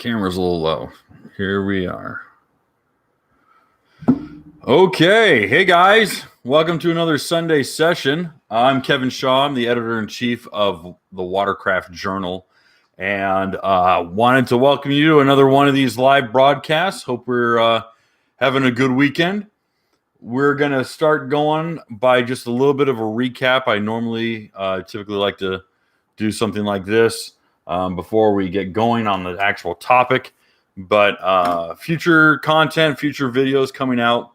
Camera's a little low. Here we are. Okay. Hey, guys. Welcome to another Sunday session. I'm Kevin Shaw. I'm the editor-in-chief of the Watercraft Journal, and wanted to welcome you to another one of these live broadcasts. Hope we're having a good weekend. We're going to start going by just a little bit of a recap. I normally typically like to do something like this before we get going on the actual topic. But future content, future videos coming out.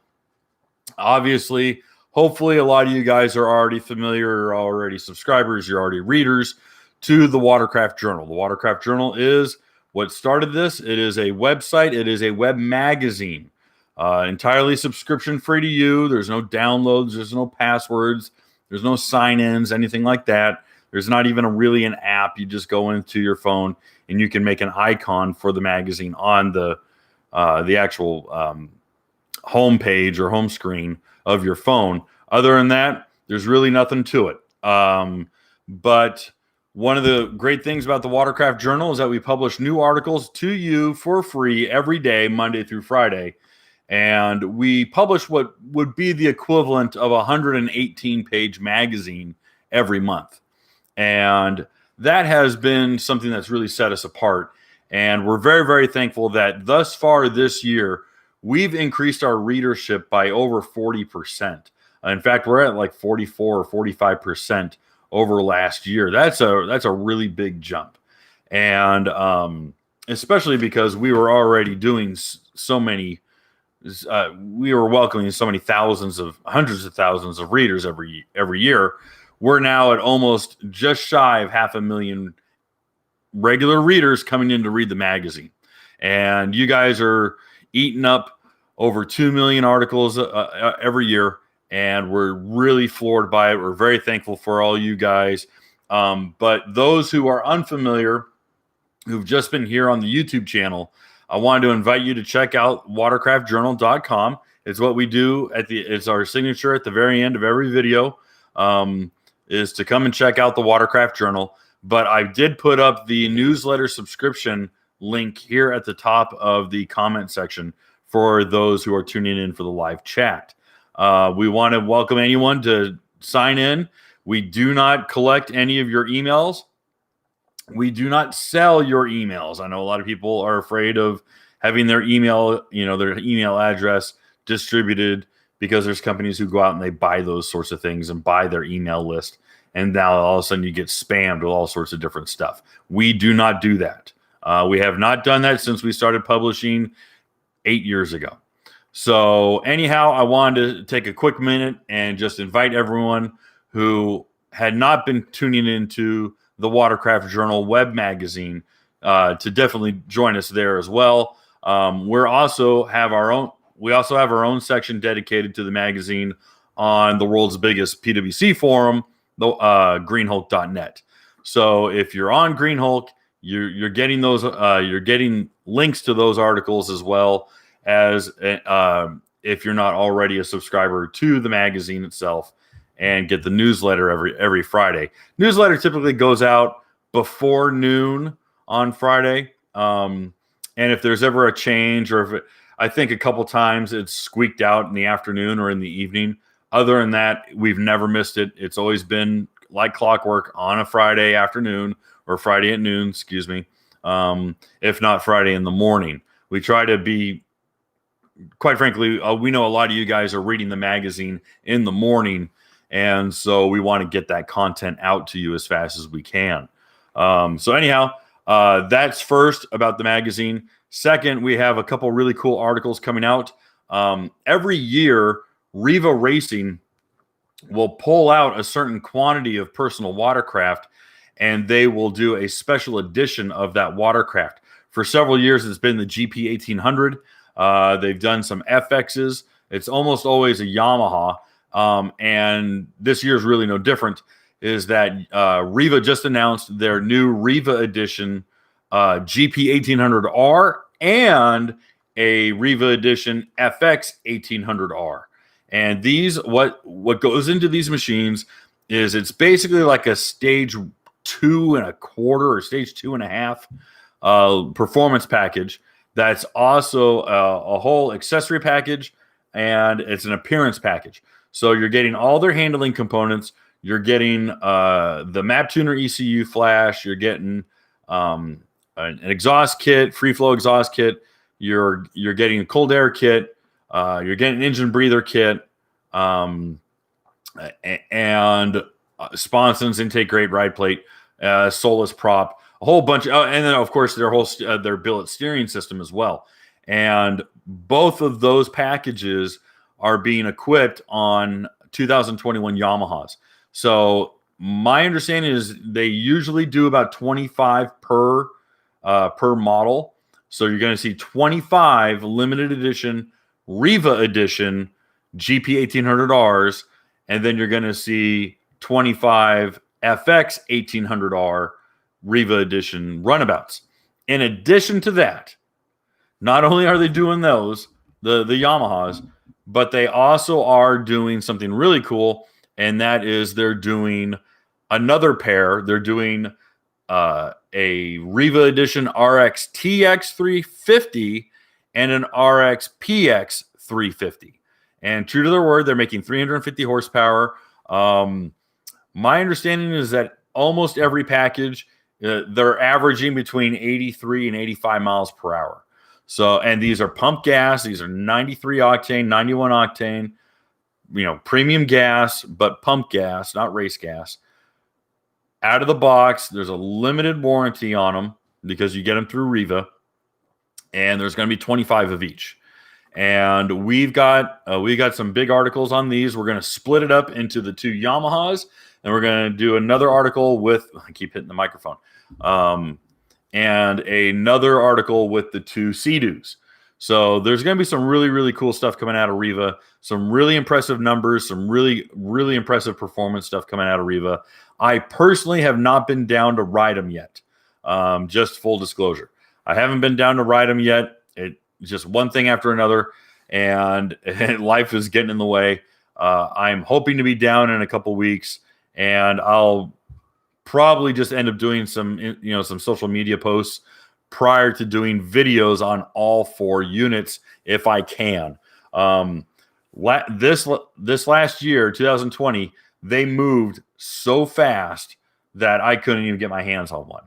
Obviously, hopefully a lot of you guys are already familiar, or already subscribers, you're already readers to the Watercraft Journal. The Watercraft Journal is what started this. It is a website. It is a web magazine. Entirely subscription free to you. There's no downloads. There's no passwords. There's no sign-ins, anything like that. There's not even really an app. You just go into your phone and you can make an icon for the magazine on the actual home page or home screen of your phone. Other than that, there's really nothing to it. But one of the great things about the Watercraft Journal is that we publish new articles to you for free every day, Monday through Friday. And we publish what would be the equivalent of a 118-page magazine every month. And that has been something that's really set us apart. And we're very, very thankful that thus far this year, we've increased our readership by over 40%. In fact, we're at like 44 or 45% over last year. That's a really big jump. And especially because we were already doing so many, we were welcoming so many hundreds of thousands of readers every year. We're now at almost just shy of 500,000 regular readers coming in to read the magazine. And you guys are eating up over 2 million articles every year. And we're really floored by it. We're very thankful for all you guys. But those who are unfamiliar, who've just been here on the YouTube channel, I wanted to invite you to check out watercraftjournal.com. It's what we do it's our signature at the very end of every video. Is to come and check out the Watercraft Journal. But I did put up the newsletter subscription link here at the top of the comment section for those who are tuning in for the live chat. We want to welcome anyone to sign in. We do not collect any of your emails. We do not sell your emails. I know a lot of people are afraid of having their email, their email address distributed, because there's companies who go out and they buy those sorts of things and buy their email list. And now all of a sudden you get spammed with all sorts of different stuff. We do not do that. We have not done that since we started publishing 8 years ago. So anyhow, I wanted to take a quick minute and just invite everyone who had not been tuning into the Watercraft Journal web magazine to definitely join us there as well. We also have our own section dedicated to the magazine on the world's biggest PWC forum, the greenhulk.net. So if you're on Greenhulk, you're getting those. You're getting links to those articles, as well as if you're not already a subscriber to the magazine itself, and get the newsletter every Friday. Newsletter typically goes out before noon on Friday. And if there's ever a change, or I think a couple times it's squeaked out in the afternoon or in the evening. Other than that, we've never missed it. It's always been like clockwork on a Friday afternoon, or Friday at noon, excuse me. If not Friday in the morning. We try to be, quite frankly, we know a lot of you guys are reading the magazine in the morning. And so we want to get that content out to you as fast as we can. So anyhow, that's first about the magazine. Second, we have a couple really cool articles coming out. Every year, Riva Racing will pull out a certain quantity of personal watercraft, and they will do a special edition of that watercraft. For several years, it's been the GP 1800. They've done some FXs. It's almost always a Yamaha. And this year's really no different, is that Riva just announced their new Riva edition GP 1800R and a Riva edition FX 1800R. And these, what goes into these machines is it's basically like a stage 2.25 or stage 2.5 performance package that's also a whole accessory package, and it's an appearance package. So you're getting all their handling components. You're getting the map tuner ECU flash. You're getting an exhaust kit, free flow exhaust kit. You're getting a cold air kit. You're getting an engine breather kit, and sponsons, intake grate, ride plate, Solus prop, a whole bunch and then of course their billet steering system as well. And both of those packages are being equipped on 2021 Yamahas. So my understanding is they usually do about 25 per model. So you're going to see 25 limited edition, Riva edition GP 1800Rs, and then you're going to see 25 FX 1800R Riva edition runabouts. In addition to that, not only are they doing those, the Yamahas, but they also are doing something really cool, and that is they're doing another pair. They're doing a Riva edition RX TX 350 and an RX PX 350. And true to their word, they're making 350 horsepower. My understanding is that almost every package, they're averaging between 83 and 85 miles per hour. So, and these are pump gas. These are 93 octane, 91 octane, premium gas, but pump gas, not race gas. Out of the box, there's a limited warranty on them because you get them through Riva, and there's going to be 25 of each. And we've got some big articles on these. We're going to split it up into the two Yamahas, and we're going to do another article with, I keep hitting the microphone, and another article with the two Sea-Doos. So there's going to be some really, really cool stuff coming out of Riva, some really impressive numbers, some really, really impressive performance stuff coming out of Riva. I personally have not been down to ride them yet. Just full disclosure. I haven't been down to ride them yet. It's just one thing after another, and life is getting in the way. I'm hoping to be down in a couple weeks, and I'll probably just end up doing some social media posts prior to doing videos on all 4 units if I can. This last year, 2020, they moved so fast that I couldn't even get my hands on one.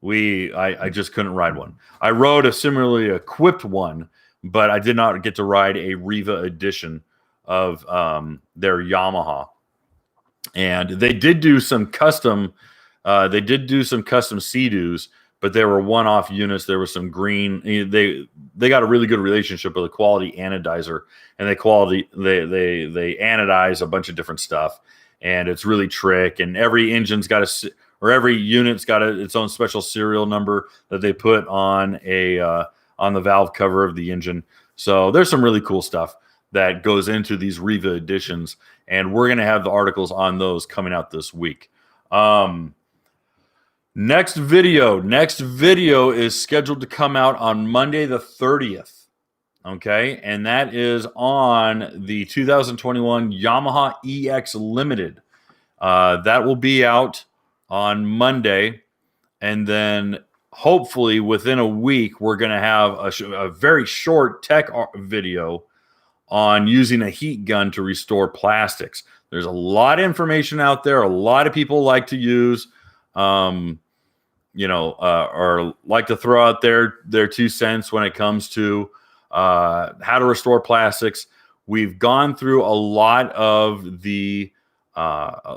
I just couldn't ride one. I rode a similarly equipped one, but I did not get to ride a Riva edition of their Yamaha. And they did do some custom. They did do some custom Sea-Doos, but they were one-off units. There was some green. They got a really good relationship with a quality anodizer, and they anodize a bunch of different stuff, and it's really trick. And every engine's got every unit's got its own special serial number that they put on on the valve cover of the engine. So there's some really cool stuff that goes into these Riva editions, and we're going to have the articles on those coming out this week. Next video is scheduled to come out on Monday the 30th. Okay, and that is on the 2021 Yamaha EX Limited. That will be out on Monday, and then hopefully within a week we're going to have a very short tech video on using a heat gun to restore plastics. There's a lot of information out there. A lot of people like to use, or like to throw out their 2 cents when it comes to how to restore plastics. We've gone through a lot of the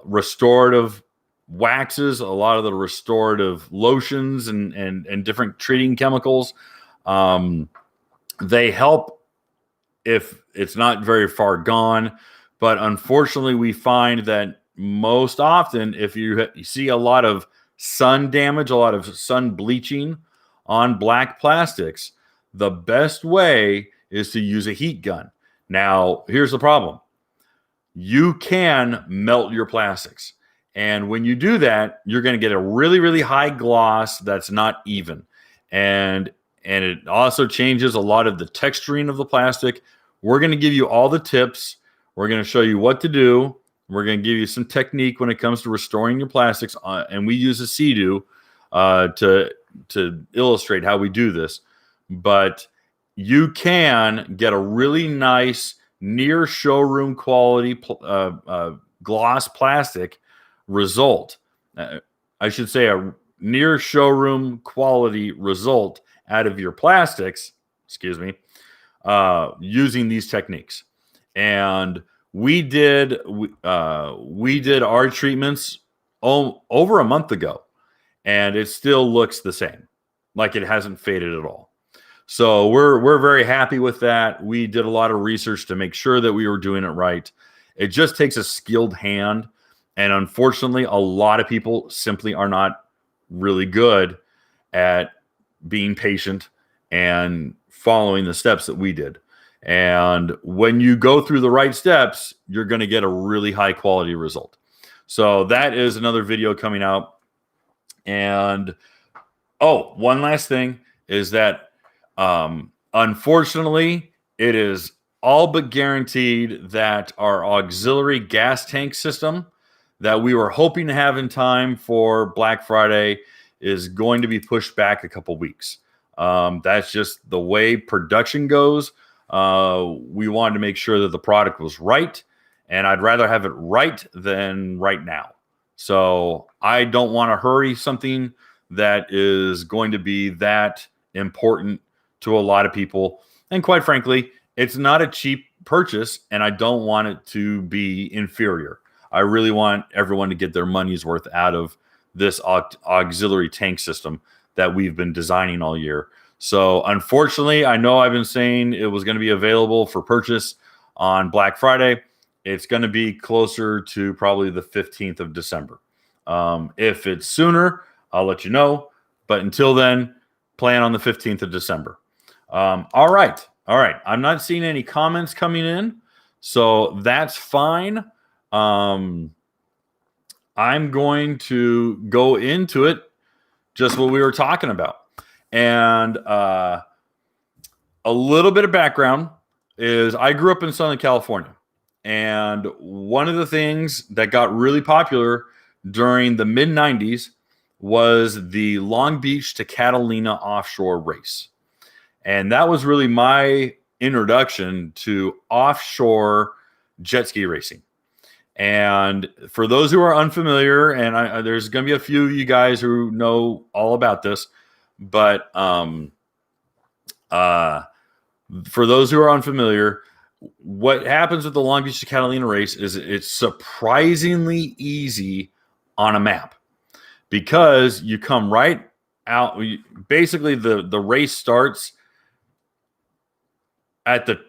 restorative waxes, a lot of the restorative lotions, and different treating chemicals. They help if it's not very far gone, but unfortunately we find that most often if you see a lot of sun damage, a lot of sun bleaching on black plastics, the best way is to use a heat gun. Now, here's the problem. You can melt your plastics. And when you do that, you're going to get a really, really high gloss that's not even. And it also changes a lot of the texturing of the plastic. We're going to give you all the tips. We're going to show you what to do. We're going to give you some technique when it comes to restoring your plastics. And we use a Sea-Doo to to illustrate how we do this, but you can get a really nice near showroom quality gloss plastic result. I should say a near showroom quality result out of your plastics, using these techniques. And we did our treatments over a month ago, and it still looks the same, like it hasn't faded at all. So we're very happy with that. We did a lot of research to make sure that we were doing it right. It just takes a skilled hand, and unfortunately, a lot of people simply are not really good at being patient and following the steps that we did. And when you go through the right steps, you're going to get a really high quality result. So that is another video coming out. And one last thing is that unfortunately, it is all but guaranteed that our auxiliary gas tank system that we were hoping to have in time for Black Friday is going to be pushed back a couple weeks. That's just the way production goes. We wanted to make sure that the product was right, and I'd rather have it right than right now. So I don't want to hurry something that is going to be that important to a lot of people. And quite frankly, it's not a cheap purchase, and I don't want it to be inferior. I really want everyone to get their money's worth out of this auxiliary tank system that we've been designing all year. So unfortunately, I know I've been saying it was going to be available for purchase on Black Friday. It's going to be closer to probably the 15th of December. If it's sooner, I'll let you know. But until then, plan on the 15th of December. All right. I'm not seeing any comments coming in, so that's fine. I'm going to go into it, just what we were talking about. And a little bit of background is I grew up in Southern California. And one of the things that got really popular during the mid-90s was the Long Beach to Catalina offshore race. And that was really my introduction to offshore jet ski racing. And for those who are unfamiliar, and there's going to be a few of you guys who know all about this, but for those who are unfamiliar, what happens with the Long Beach to Catalina race is it's surprisingly easy on a map, because you come right out. Basically, the race starts at the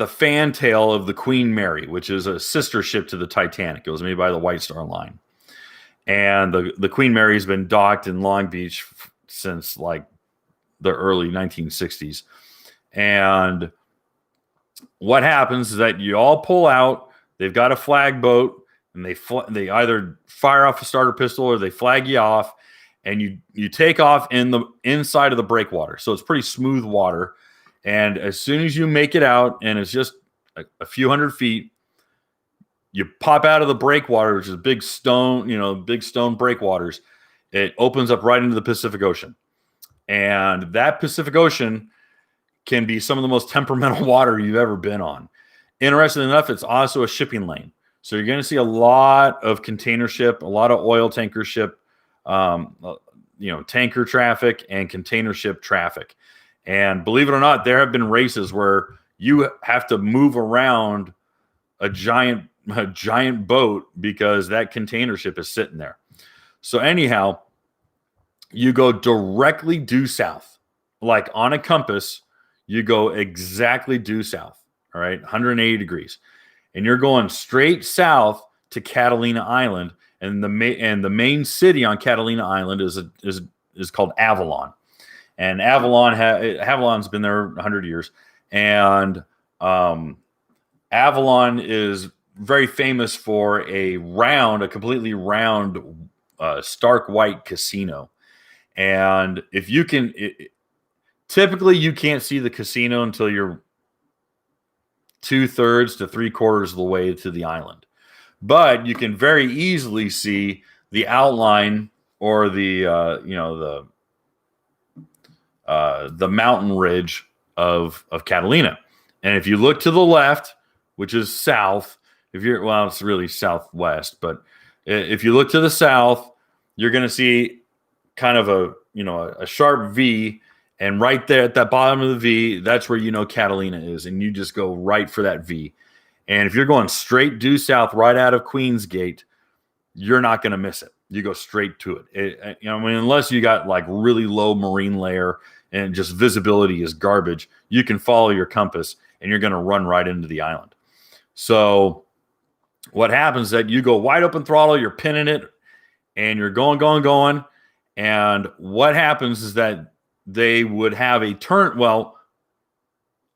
fantail of the Queen Mary, which is a sister ship to the Titanic. It was made by the White Star Line. And the Queen Mary has been docked in Long Beach since like the early 1960s. And what happens is that you all pull out, they've got a flag boat, and they either fire off a starter pistol or they flag you off, and you take off in the inside of the breakwater. So it's pretty smooth water. And as soon as you make it out, and it's just a few hundred feet, you pop out of the breakwater, which is big stone breakwaters. It opens up right into the Pacific Ocean. And that Pacific Ocean can be some of the most temperamental water you've ever been on. Interestingly enough, it's also a shipping lane. So you're going to see a lot of container ship, a lot of oil tanker ship, tanker traffic and container ship traffic. And believe it or not, there have been races where you have to move around a giant boat because that container ship is sitting there. So anyhow, you go directly due south. Like on a compass, you go exactly due south, all right, 180 degrees. And you're going straight south to Catalina Island. And the main city on Catalina Island is called Avalon. And Avalon's been there 100 years. And Avalon is very famous for a completely round, stark white casino. And if you can, typically you can't see the casino until you're 2/3 to 3/4 of the way to the island. But you can very easily see the outline or the the mountain ridge of Catalina. And if you look to the left, which is south, it's really southwest, but if you look to the south, you're going to see kind of a sharp V, and right there at that bottom of the V, that's where Catalina is, and you just go right for that V. And if you're going straight due south right out of Queensgate, you're not going to miss it. You go straight to it. Unless you got like really low marine layer and just visibility is garbage, you can follow your compass and you're going to run right into the island. So what happens is that you go wide open throttle, you're pinning it, and you're going. And what happens is that they would have a turn. Well,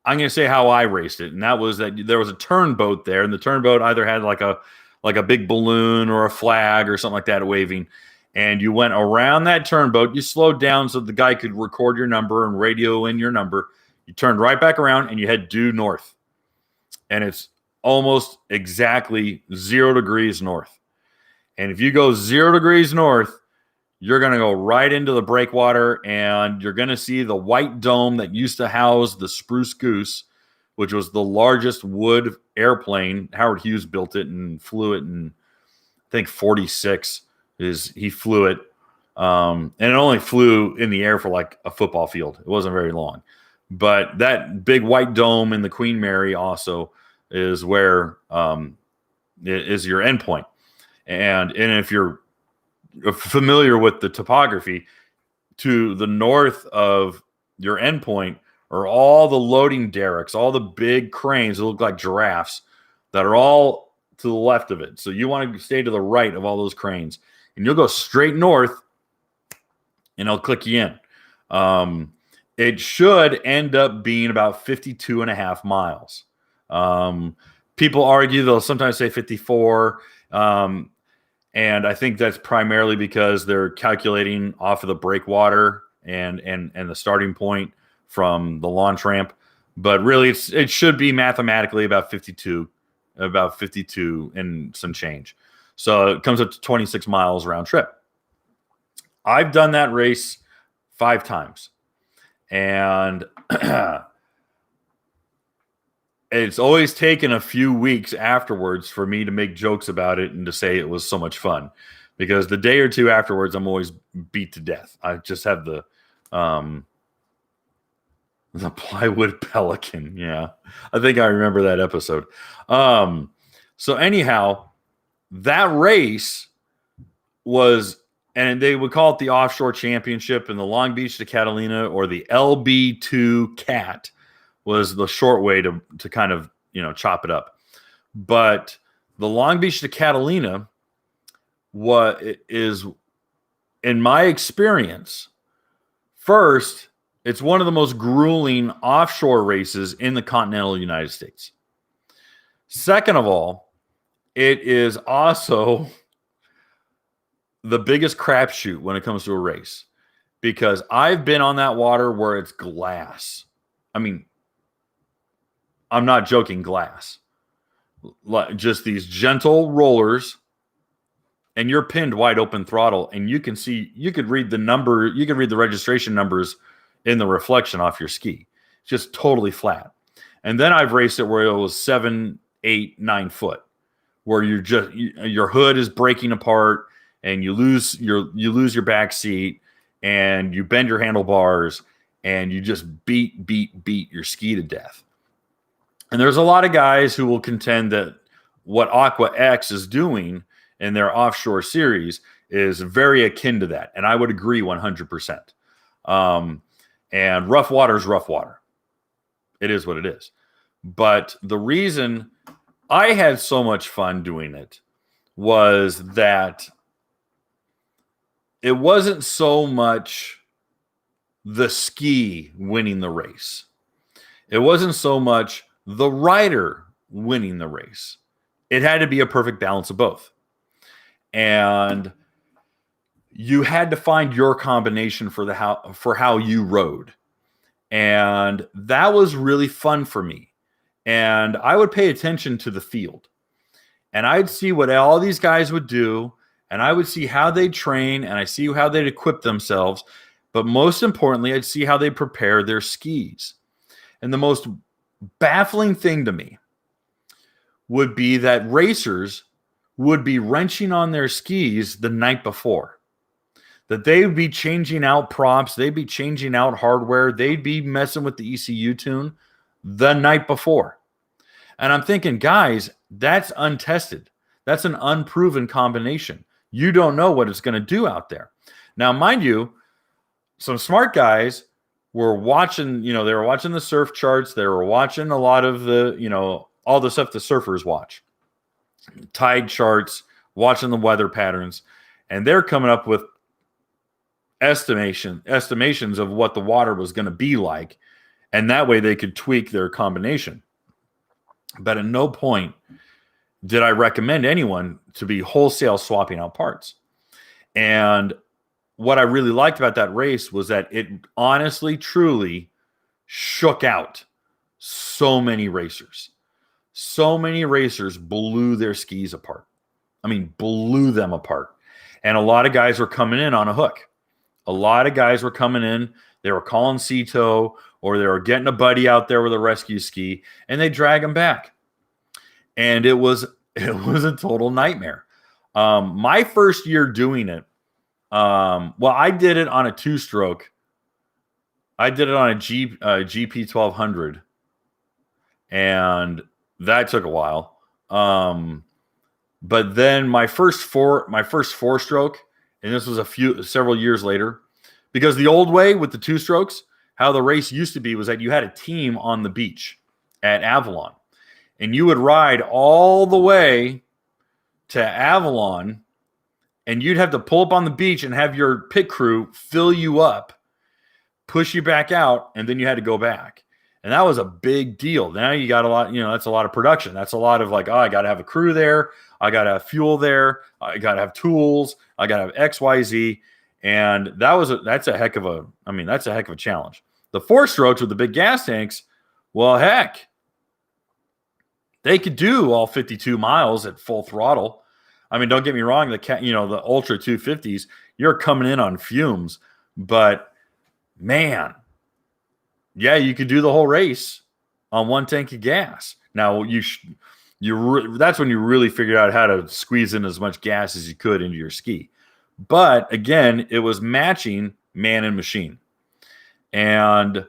I'm going to say how I raced it. And that was that there was a turnboat there. And the turnboat either had like a big balloon or a flag or something like that waving. And you went around that turnboat. You slowed down so the guy could record your number and radio in your number. You turned right back around and you head due north. And it's almost exactly 0 degrees north. And if you go 0 degrees north, you're going to go right into the breakwater, and you're going to see the white dome that used to house the Spruce Goose, which was the largest wood airplane. Howard Hughes built it and flew it in, I think, 46. He flew it. And it only flew in the air for like a football field. It wasn't very long. But that big white dome in the Queen Mary also is where is your endpoint. And if you're familiar with the topography, to the north of your endpoint are all the loading derricks, all the big cranes that look like giraffes that are all to the left of it. So you want to stay to the right of all those cranes, and you'll go straight north and it'll click you in. It should end up being about 52 and a half miles. People argue, they'll sometimes say 54. And I think that's primarily because they're calculating off of the breakwater and the starting point from the launch ramp. But really, it should be mathematically about 52 and some change. So it comes up to 26 miles round trip. I've done that race 5 times. And it's always taken a few weeks afterwards for me to make jokes about it and to say it was so much fun, because the day or two afterwards, I'm always beat to death. I just have the plywood pelican. Yeah, I think I remember that episode. So anyhow, that race was, and they would call it the Offshore Championship, and the Long Beach to Catalina, or the LB2 CAT, was the short way to kind of, chop it up. But the Long Beach to Catalina is, in my experience, first, it's one of the most grueling offshore races in the continental United States. Second of all, it is also the biggest crapshoot when it comes to a race, because I've been on that water where it's glass. I mean, I'm not joking, glass. Just these gentle rollers, and you're pinned wide open throttle, and you can see, you could read the registration numbers in the reflection off your ski. It's just totally flat. And then I've raced it where it was 7, 8, 9 foot, where your hood is breaking apart, and you lose your back seat, and you bend your handlebars, and you just beat your ski to death. And there's a lot of guys who will contend that what Aqua X is doing in their offshore series is very akin to that. And I would agree 100%. And rough water is rough water. It is what it is. But the reason I had so much fun doing it was that it wasn't so much the ski winning the race. It wasn't so much the rider winning the race. It had to be a perfect balance of both. And you had to find your combination for how you rode. And that was really fun for me. And I would pay attention to the field. And I'd see what all these guys would do, and I would see how they train, and I see how they'd equip themselves. But most importantly, I'd see how they prepare their skis. And the most baffling thing to me would be that racers would be wrenching on their skis the night before. That they would be changing out props, they'd be changing out hardware, they'd be messing with the ECU tune the night before. And I'm thinking, guys, that's untested. That's an unproven combination. You don't know what it's going to do out there. Now, mind you, some smart guys were watching, they were watching the surf charts. They were watching a lot of the, all the stuff the surfers watch. Tide charts, watching the weather patterns. And they're coming up with estimations of what the water was going to be like. And that way they could tweak their combination. But at no point did I recommend anyone to be wholesale swapping out parts. And what I really liked about that race was that it honestly, truly shook out so many racers. So many racers blew their skis apart. I mean, blew them apart. And a lot of guys were coming in on a hook. A lot of guys were coming in. They were calling C-tow, or they were getting a buddy out there with a rescue ski, and they drag them back. And it was a total nightmare. My first year doing it, I did it on a two-stroke. I did it on a GP 1200, and that took a while. But then my first four-stroke, and this was several years later, because the old way with the two strokes, how the race used to be was that you had a team on the beach at Avalon, and you would ride all the way to Avalon, and you'd have to pull up on the beach and have your pit crew fill you up, push you back out, and then you had to go back. And that was a big deal. Now you got a lot, that's a lot of production. That's a lot of like, I got to have a crew there. I got to have fuel there. I got to have tools. I got to have X, Y, Z. And that's a heck of a challenge. The four strokes with the big gas tanks, well, heck, they could do all 52 miles at full throttle. I mean, don't get me wrong, the Ultra 250s, you're coming in on fumes, but man, yeah, you could do the whole race on one tank of gas. Now that's when you really figured out how to squeeze in as much gas as you could into your ski. But again, it was matching man and machine. And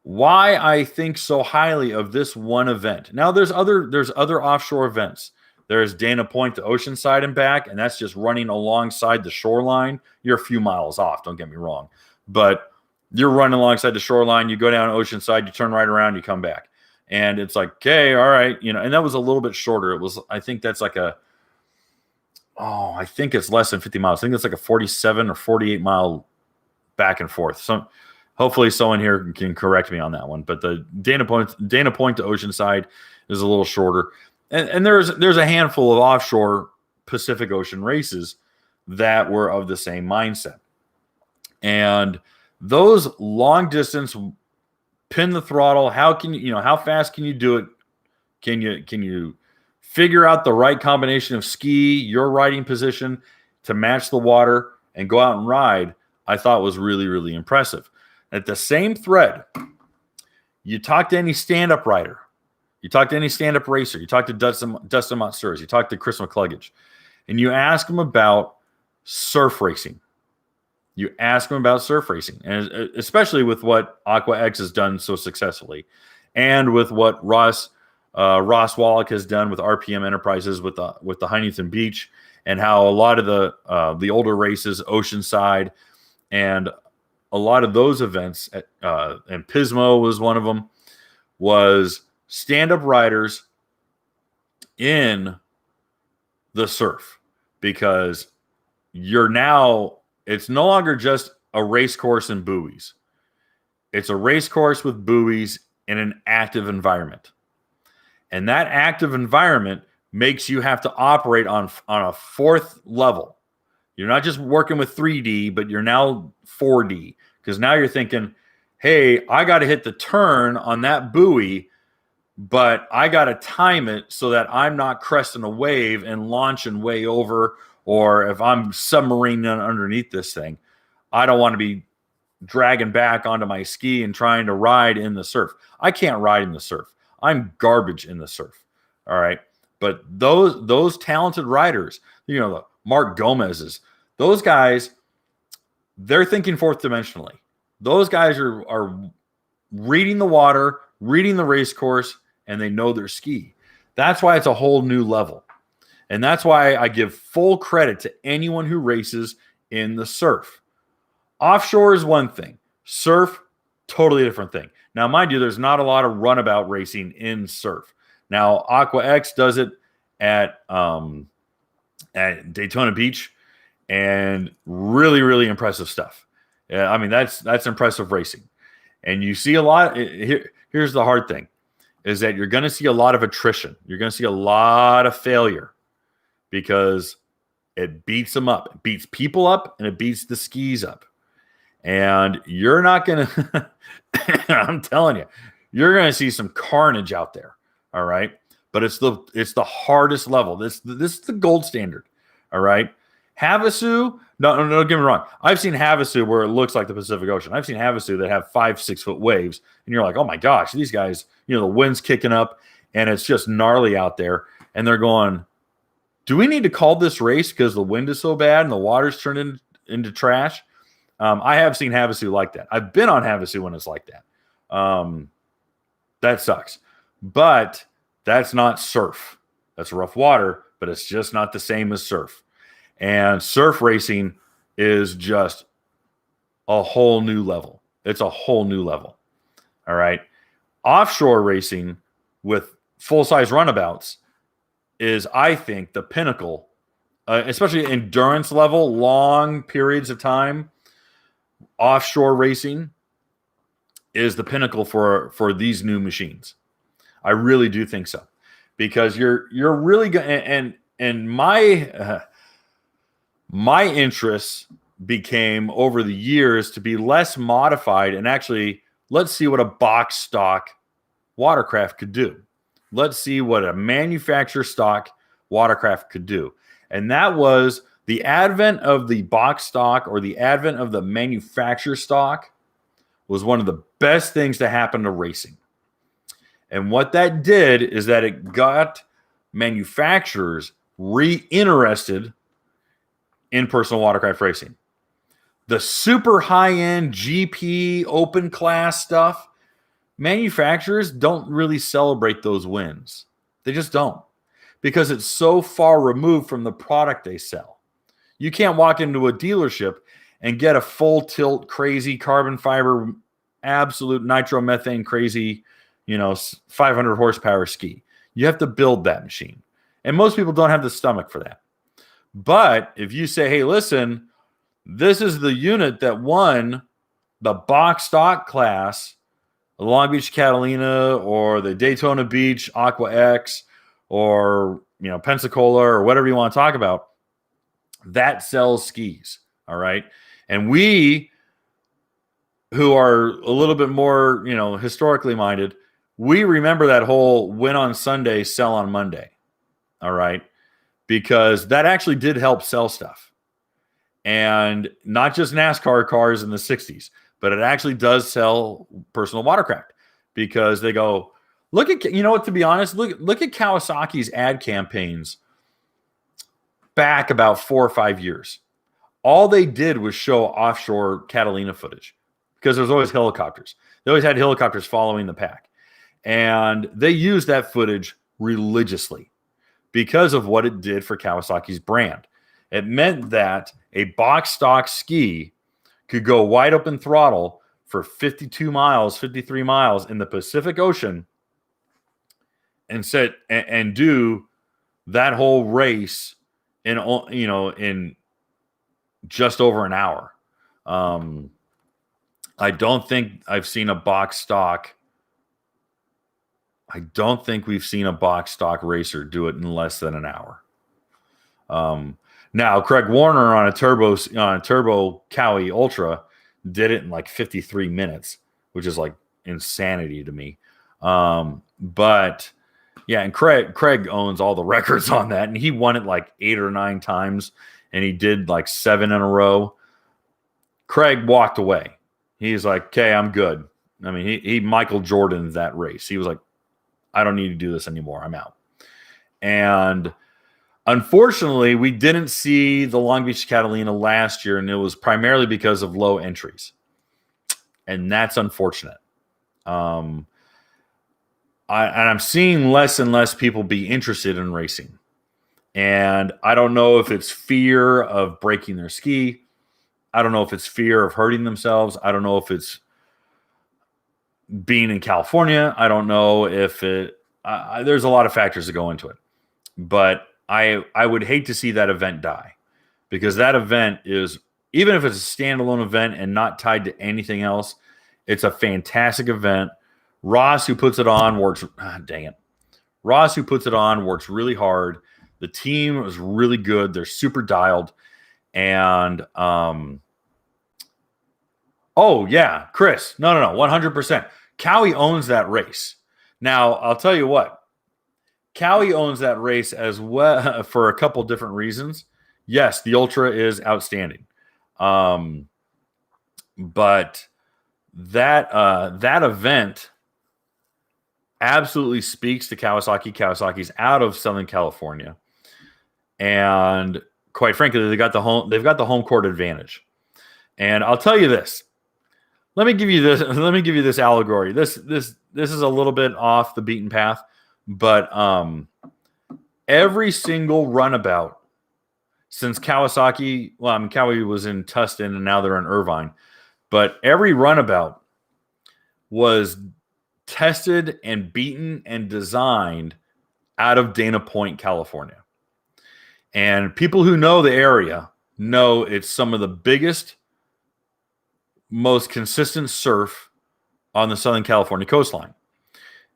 why I think so highly of this one event. Now there's other offshore events. There's Dana Point to Oceanside and back, and that's just running alongside the shoreline. You're a few miles off, don't get me wrong. But you're running alongside the shoreline, you go down Oceanside, you turn right around, you come back. And it's like, okay, all right, and that was a little bit shorter. I think that's like I think it's less than 50 miles. I think it's like a 47 or 48 mile back and forth. So hopefully someone here can correct me on that one. But the Dana Point to Oceanside is a little shorter. And there's a handful of offshore Pacific Ocean races that were of the same mindset. And those long distance, pin the throttle, how fast can you do it? Can you figure out the right combination of ski, your riding position to match the water and go out and ride? I thought was really, really impressive. At the same thread, you talk to any stand-up rider, you talk to any stand-up racer, you talk to Dustin Montsouris, you talk to Chris McCluggage, and you ask them about surf racing. You ask them about surf racing, and especially with what Aqua X has done so successfully, and with what Ross Wallach has done with RPM Enterprises with the Huntington Beach, and how a lot of the older races, Oceanside, and a lot of those events, and Pismo was one of them, was stand-up riders in the surf, because it's no longer just a race course and buoys. It's a race course with buoys in an active environment. And that active environment makes you have to operate on a fourth level. You're not just working with 3D, but you're now 4D. Because now you're thinking, hey, I got to hit the turn on that buoy, but I got to time it so that I'm not cresting a wave and launching way over. Or if I'm submarining underneath this thing, I don't want to be dragging back onto my ski and trying to ride in the surf. I can't ride in the surf. I'm garbage in the surf. All right. But those talented riders, the Mark Gomez's, those guys, they're thinking fourth dimensionally. Those guys are reading the water, reading the race course, and they know their ski. That's why it's a whole new level. And that's why I give full credit to anyone who races in the surf. Offshore is one thing. Surf, totally different thing. Now, mind you, there's not a lot of runabout racing in surf. Now, Aqua X does it at Daytona Beach, and really, really impressive stuff. I mean, that's impressive racing. And you see a lot. Here's the hard thing, is that you're going to see a lot of attrition. You're going to see a lot of failure because it beats them up. It beats people up, and it beats the skis up. And you're not going to, I'm telling you, you're going to see some carnage out there. All right. But it's the hardest level. This is the gold standard. All right. Havasu, no, don't get me wrong. I've seen Havasu where it looks like the Pacific Ocean. I've seen Havasu that have 5-6 foot waves, and you're like, oh my gosh, these guys, the wind's kicking up and it's just gnarly out there. And they're going, do we need to call this race because the wind is so bad and the water's turned into trash? I have seen Havasu like that. I've been on Havasu when it's like that. That sucks. But that's not surf. That's rough water, but it's just not the same as surf. And surf racing is just a whole new level. It's a whole new level. All right. Offshore racing with full-size runabouts is, I think, the pinnacle, especially endurance level, long periods of time. Offshore racing is the pinnacle for these new machines. I really do think so, because you're really going, and my interests became over the years to be less modified and actually let's see what a box stock watercraft could do. Let's see what a manufacturer stock watercraft could do. And that was the advent of the box stock, or the advent of the manufacturer stock, was one of the best things to happen to racing. And what that did is that it got manufacturers re-interested in personal watercraft racing. The super high-end GP open class stuff, manufacturers don't really celebrate those wins. They just don't, because it's so far removed from the product they sell. You can't walk into a dealership and get a full tilt, crazy carbon fiber, absolute nitromethane crazy, 500 horsepower ski. You have to build that machine. And most people don't have the stomach for that. But if you say, hey, listen, this is the unit that won the box stock class, the Long Beach Catalina or the Daytona Beach Aqua X or, Pensacola or whatever you want to talk about, that sells skis. All right. And we, who are a little bit more, historically minded, we remember that whole win on Sunday, sell on Monday. All right. Because that actually did help sell stuff. And not just NASCAR cars in the 60s, but it actually does sell personal watercraft, because they go, look at, to be honest, look at Kawasaki's ad campaigns back about 4 or 5 years. All they did was show offshore Catalina footage, because there's always helicopters. They always had helicopters following the pack. And they used that footage religiously because of what it did for Kawasaki's brand. It meant that a box stock ski could go wide open throttle for 52 miles, 53 miles in the Pacific Ocean and do that whole race in just over an hour. I don't think I've seen a box stock. I don't think we've seen a box stock racer do it in less than an hour. Now, Craig Warner on a turbo Cowie Ultra did it in like 53 minutes, which is like insanity to me. But yeah, and Craig owns all the records on that, and he won it like 8 or 9 times, and he did like 7 in a row. Craig walked away. He's like, okay, I'm good. I mean, he Michael Jordan that race. He was like, I don't need to do this anymore. I'm out. And unfortunately, we didn't see the Long Beach Catalina last year, and it was primarily because of low entries. And that's unfortunate. I'm seeing less and less people be interested in racing. And I don't know if it's fear of breaking their ski. I don't know if it's fear of hurting themselves. I don't know if it's being in California. I don't know if it. There's a lot of factors that go into it. But I would hate to see that event die, because that event is, even if it's a standalone event and not tied to anything else, it's a fantastic event. Ross, who puts it on, works. Ross, who puts it on, works really hard. The team is really good. They're super dialed. And, oh, yeah, Chris. No, 100%. Cowie owns that race. Now, I'll tell you what. Cowie owns that race as well for a couple different reasons. Yes, the Ultra is outstanding. But that event absolutely speaks to Kawasaki. Kawasaki's out of Southern California. And quite frankly, they've got the home court advantage. And I'll tell you this. Let me give you this allegory. This is a little bit off the beaten path, but every single runabout since Kawasaki, Cowie was in Tustin and now they're in Irvine, but every runabout was tested and beaten and designed out of Dana Point, California. And people who know the area know it's some of the biggest, most consistent surf on the Southern California coastline.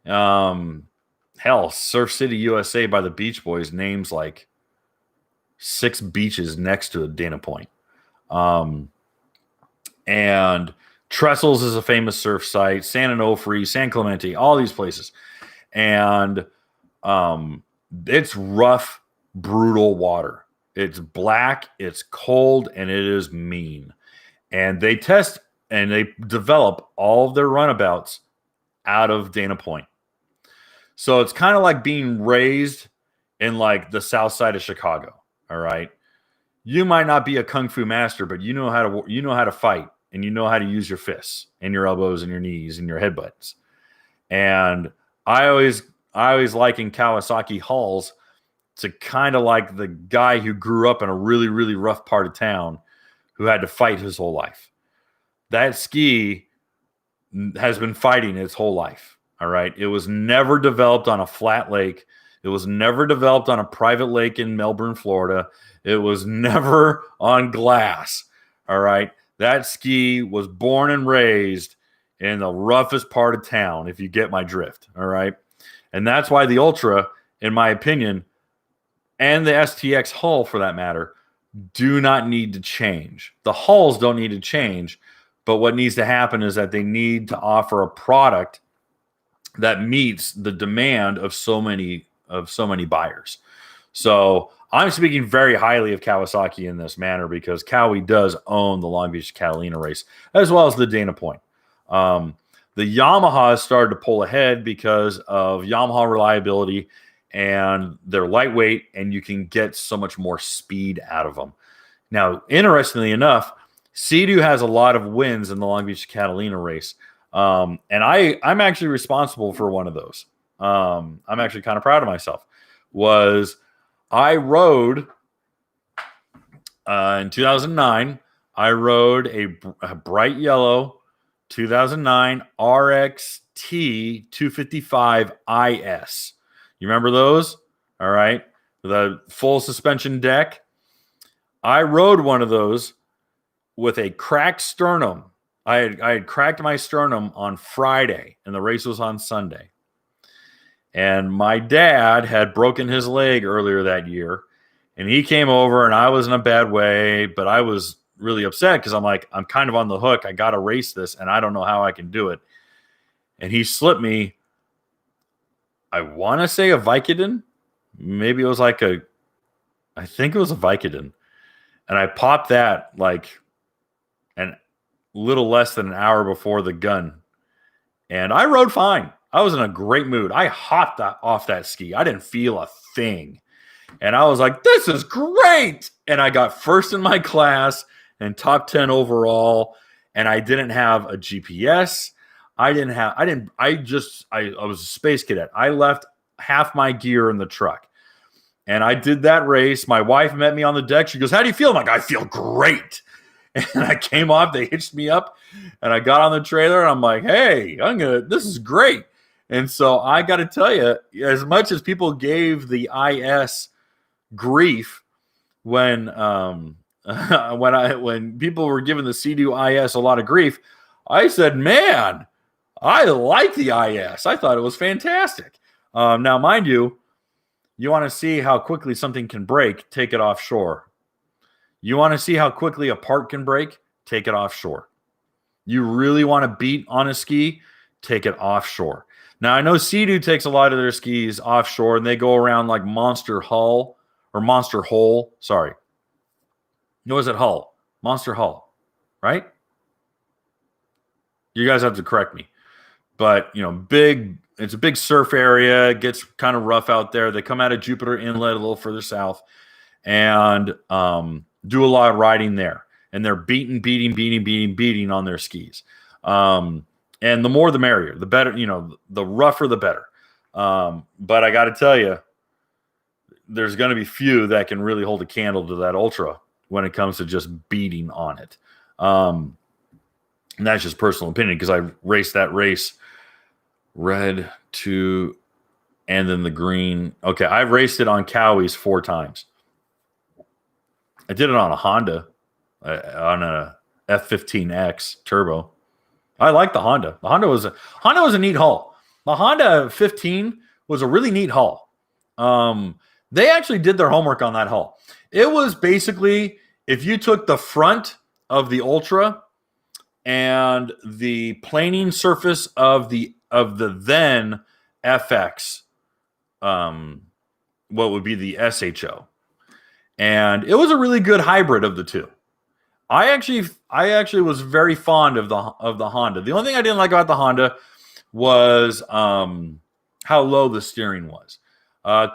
Hell, Surf City, USA by the Beach Boys names like 6 beaches next to Dana Point. And Trestles is a famous surf site, San Onofre, San Clemente, all these places. And it's rough, brutal water. It's black, it's cold, and it is mean. And they test and they develop all of their runabouts out of Dana Point. So it's kind of like being raised in like the south side of Chicago. All right. You might not be a kung fu master, but you know how to fight, and you know how to use your fists and your elbows and your knees and your headbutts. And I always liken Kawasaki hulls to kind of like the guy who grew up in a really, really rough part of town who had to fight his whole life. That ski has been fighting its whole life. All right. It was never developed on a flat lake. It was never developed on a private lake in Melbourne, Florida. It was never on glass. All right. That ski was born and raised in the roughest part of town, if you get my drift. All right. And that's why the Ultra, in my opinion, and the STX hull for that matter, do not need to change. The hulls don't need to change. But what needs to happen is that they need to offer a product that meets the demand of so many buyers. So I'm speaking very highly of Kawasaki in this manner because Cowie does own the Long Beach Catalina race as well as the Dana Point. The Yamaha has started to pull ahead because of Yamaha reliability, and they're lightweight, and you can get so much more speed out of them. Now, interestingly enough, Sea-Doo has a lot of wins in the Long Beach Catalina race. And I'm actually responsible for one of those. I'm actually kind of proud of myself. I rode in 2009. I rode a bright yellow 2009 RXT 255 IS. You remember those? All right. The full suspension deck. I rode one of those with a cracked sternum. I had cracked my sternum on Friday, and the race was on Sunday. And my dad had broken his leg earlier that year, and he came over, and I was in a bad way, but I was really upset because I'm like, I'm kind of on the hook. I got to race this, and I don't know how I can do it. And he slipped me, I want to say a Vicodin. Maybe it was I think it was a Vicodin. And I popped that and little less than an hour before the gun. And I rode fine. I was in a great mood. I hopped off that ski. I didn't feel a thing. And I was like, this is great. And I got first in my class and top 10 overall. And I didn't have a GPS. I was a space cadet. I left half my gear in the truck. And I did that race. My wife met me on the deck. She goes, how do you feel? I'm like, I feel great. And I came off, they hitched me up, and I got on the trailer, and I'm like, hey, this is great. And so I got to tell you, as much as people gave the IS grief when people were giving the Sea-Doo IS a lot of grief, I said, man, I like the IS. I thought it was fantastic. Now, mind you, you want to see how quickly something can break, take it offshore. You want to see how quickly a part can break, take it offshore. You really want to beat on a ski, take it offshore. Now, I know Sea-Doo takes a lot of their skis offshore, and they go around like Monster Hole. Sorry. No, is it Hull? Monster Hull, right? You guys have to correct me. But, it's a big surf area. It gets kind of rough out there. They come out of Jupiter Inlet a little further south and do a lot of riding there. And they're beating on their skis. And the more the merrier, the better, the rougher the better. But I got to tell you, there's going to be few that can really hold a candle to that Ultra when it comes to just beating on it. And that's just personal opinion because I raced that race red to and then the green. Okay, I've raced it on Cowies 4 times. I did it on a Honda, on a F15X turbo. I like the Honda. The Honda was a neat hull. The Honda 15 was a really neat hull. They actually did their homework on that hull. It was basically if you took the front of the Ultra and the planing surface of the then FX, what would be the SHO, and it was a really good hybrid of the two. I actually was very fond of the Honda. The only thing I didn't like about the Honda was how low the steering was.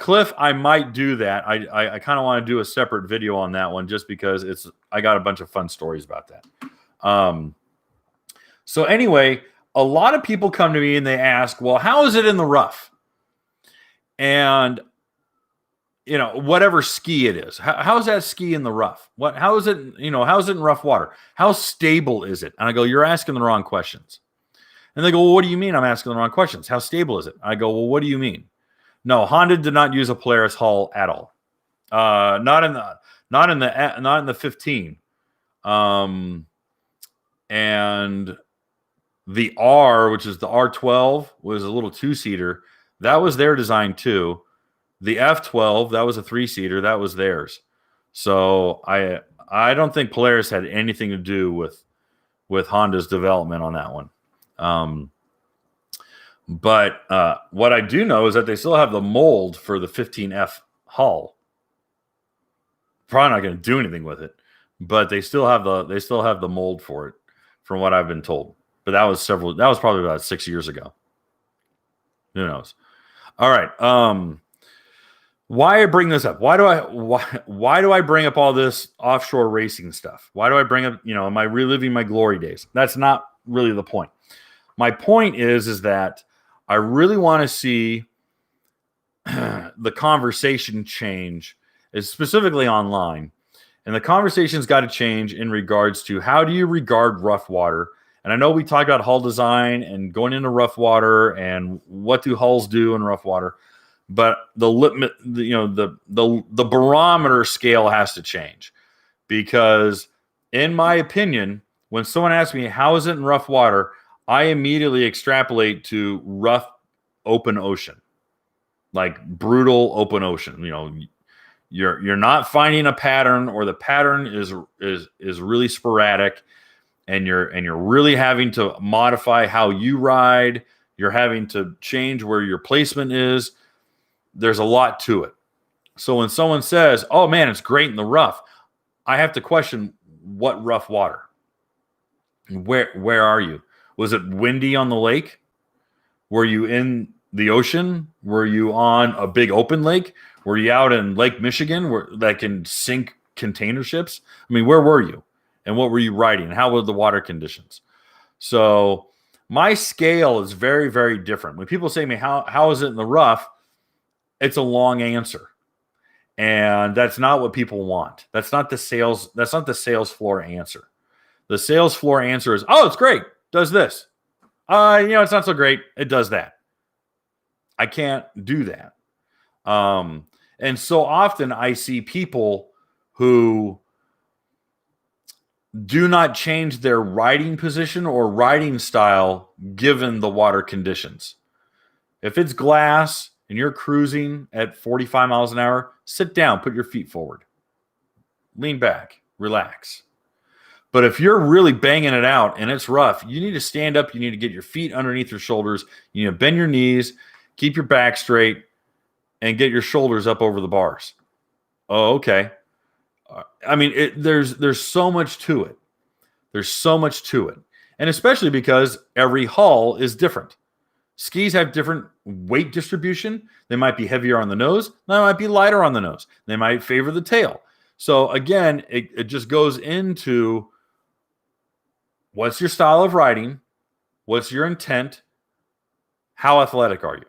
Cliff, I might do that. I kind of want to do a separate video on that one just because I got a bunch of fun stories about that. So anyway, a lot of people come to me and they ask, well, how is it in the rough? And whatever ski it is, how is that ski in the rough? How is it in rough water? How stable is it? And I go, you're asking the wrong questions. And they go, well, what do you mean I'm asking the wrong questions? How stable is it? I go, well, what do you mean? No, Honda did not use a Polaris hull at all. Not in the 15. And the R, which is the R12, was a little 2-seater. That was their design too. The F12, that was a 3-seater. That was theirs. So I don't think Polaris had anything to do with Honda's development on that one. But what I do know is that they still have the mold for the 15F hull. Probably not going to do anything with it, but they still have the mold for it, from what I've been told. But that was probably about 6 years ago. Who knows? All right. Why I bring this up? Why do I bring up all this offshore racing stuff? Why do I bring up, am I reliving my glory days? That's not really the point. My point is that I really want to see the conversation change, specifically online. And the conversation's got to change in regards to how do you regard rough water? And I know we talked about hull design and going into rough water and what do hulls do in rough water, but the barometer scale has to change, because in my opinion, when someone asks me how is it in rough water, I immediately extrapolate to rough open ocean, like brutal open ocean. You're not finding a pattern, or the pattern is really sporadic, and you're really having to modify how you ride. You're having to change where your placement is. There's a lot to it. So when someone says, "Oh man, it's great in the rough," I have to question what rough water. Where are you? Was it windy on the lake? Were you in the ocean? Were you on a big open lake? Were you out in Lake Michigan where that can sink container ships? I mean, where were you? And what were you riding? How were the water conditions? So my scale is very, very different. When people say to me, how is it in the rough? It's a long answer. And that's not what people want. That's not the sales floor answer. The sales floor answer is, oh, it's great. Does this. It's not so great. It does that. I can't do that. And so often I see people who do not change their riding position or riding style given the water conditions. If it's glass and you're cruising at 45 miles an hour, sit down, put your feet forward, lean back, relax. But if you're really banging it out and it's rough, you need to stand up. You need to get your feet underneath your shoulders. You need to bend your knees, keep your back straight, and get your shoulders up over the bars. Oh, okay. I mean, there's so much to it. There's so much to it. And especially because every hull is different. Skis have different weight distribution. They might be heavier on the nose. They might be lighter on the nose. They might favor the tail. So again, it just goes into what's your style of riding? What's your intent? How athletic are you?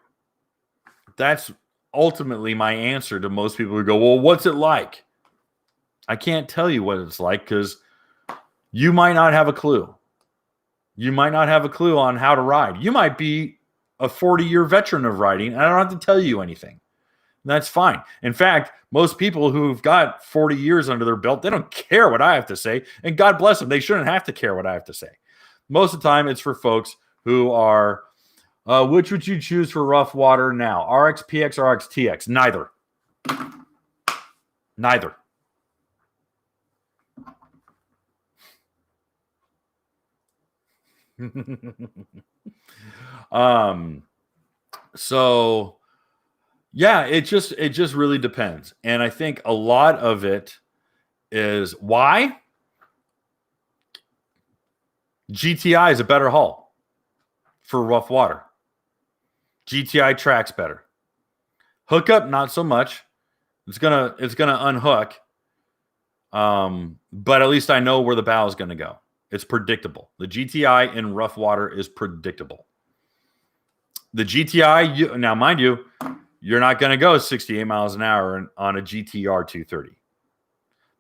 That's ultimately my answer to most people who go, well, what's it like? I can't tell you what it's like because you might not have a clue. You might not have a clue on how to ride. You might be a 40-year veteran of riding, and I don't have to tell you anything. That's fine. In fact, most people who've got 40 years under their belt, they don't care what I have to say. And God bless them. They shouldn't have to care what I have to say. Most of the time, it's for folks who are, which would you choose for rough water now? RXPX or RXTX? Neither. Neither. So yeah, it just really depends. And I think a lot of it is why GTI is a better hull for rough water. GTI tracks better. Hookup, not so much. It's gonna unhook. But at least I know where the bow is gonna go. It's predictable. The GTI in rough water is predictable. The GTI, now mind you, you're not going to go 68 miles an hour on a GTR 230.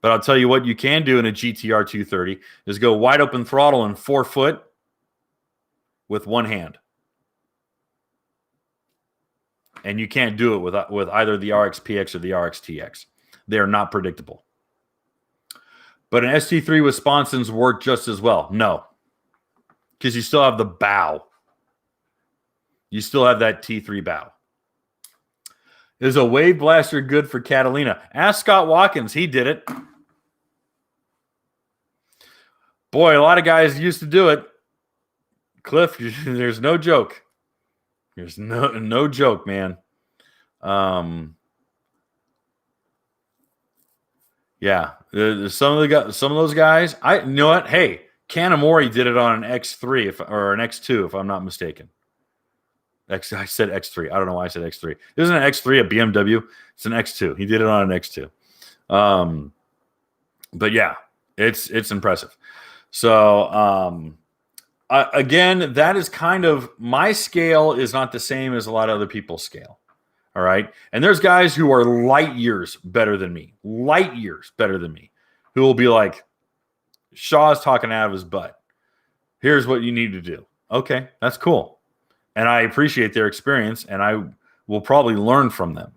But I'll tell you what you can do in a GTR 230 is go wide open throttle in 4 foot with one hand. And you can't do it with either the RXPX or the RXTX. They are not predictable. But an ST3 with sponsons work just as well. No. Because you still have the bow. You still have that T3 bow. Is a wave blaster good for Catalina? Ask Scott Watkins. He did it. Boy, a lot of guys used to do it. Cliff, there's no joke. There's no joke, man. Yeah, some of those guys. You know what? Hey, Kanamori did it on an X3 or an X2, if I'm not mistaken. I said X3. I don't know why I said X3. Isn't an X3 a BMW? It's an X2. He did it on an X2. But yeah, it's impressive. So again, that is kind of my scale is not the same as a lot of other people's scale. All right. And there's guys who are light years better than me, who will be like, Shaw's talking out of his butt. Here's what you need to do. Okay, that's cool. And I appreciate their experience, and I will probably learn from them.